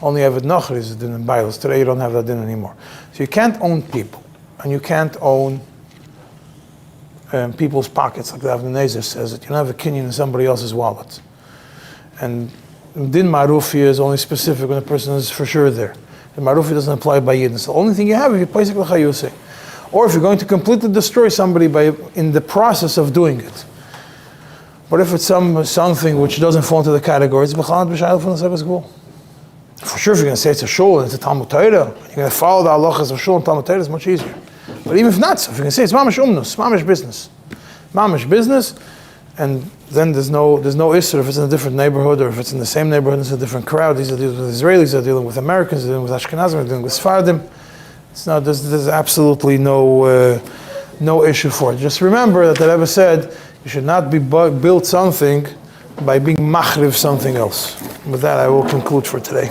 Only eved nocher is a din in bailos. Today you don't have that din anymore. So you can't own people, and you can't own people's pockets, like the Avnei Nezer says, that you don't have a kinyan in somebody else's wallet. And din marufi is only specific when a person is for sure there. The marufi doesn't apply by yidin. So the only thing you have is you place it l'chayusei. Or if you're going to completely destroy somebody in the process of doing it. But if it's something which doesn't fall into the category, it's b'chalat b'shayel from the Hasagas Gvul. For sure, if you're going to say it's a shul and it's a Talmud Torah, you're going to follow the halachas of shul and Talmud Torah, it's much easier. But even if not so, if you can say it's mamash umnus, mamash business, and then there's no issur if it's in a different neighborhood or if it's in the same neighborhood, it's a different crowd. These are dealing with Israelis, they're dealing with Americans, they're dealing with Ashkenazim, they're dealing with Sfardim. There's absolutely no issue for it. Just remember that the Rebbe said you should not build something by being machriv something else. With that, I will conclude for today.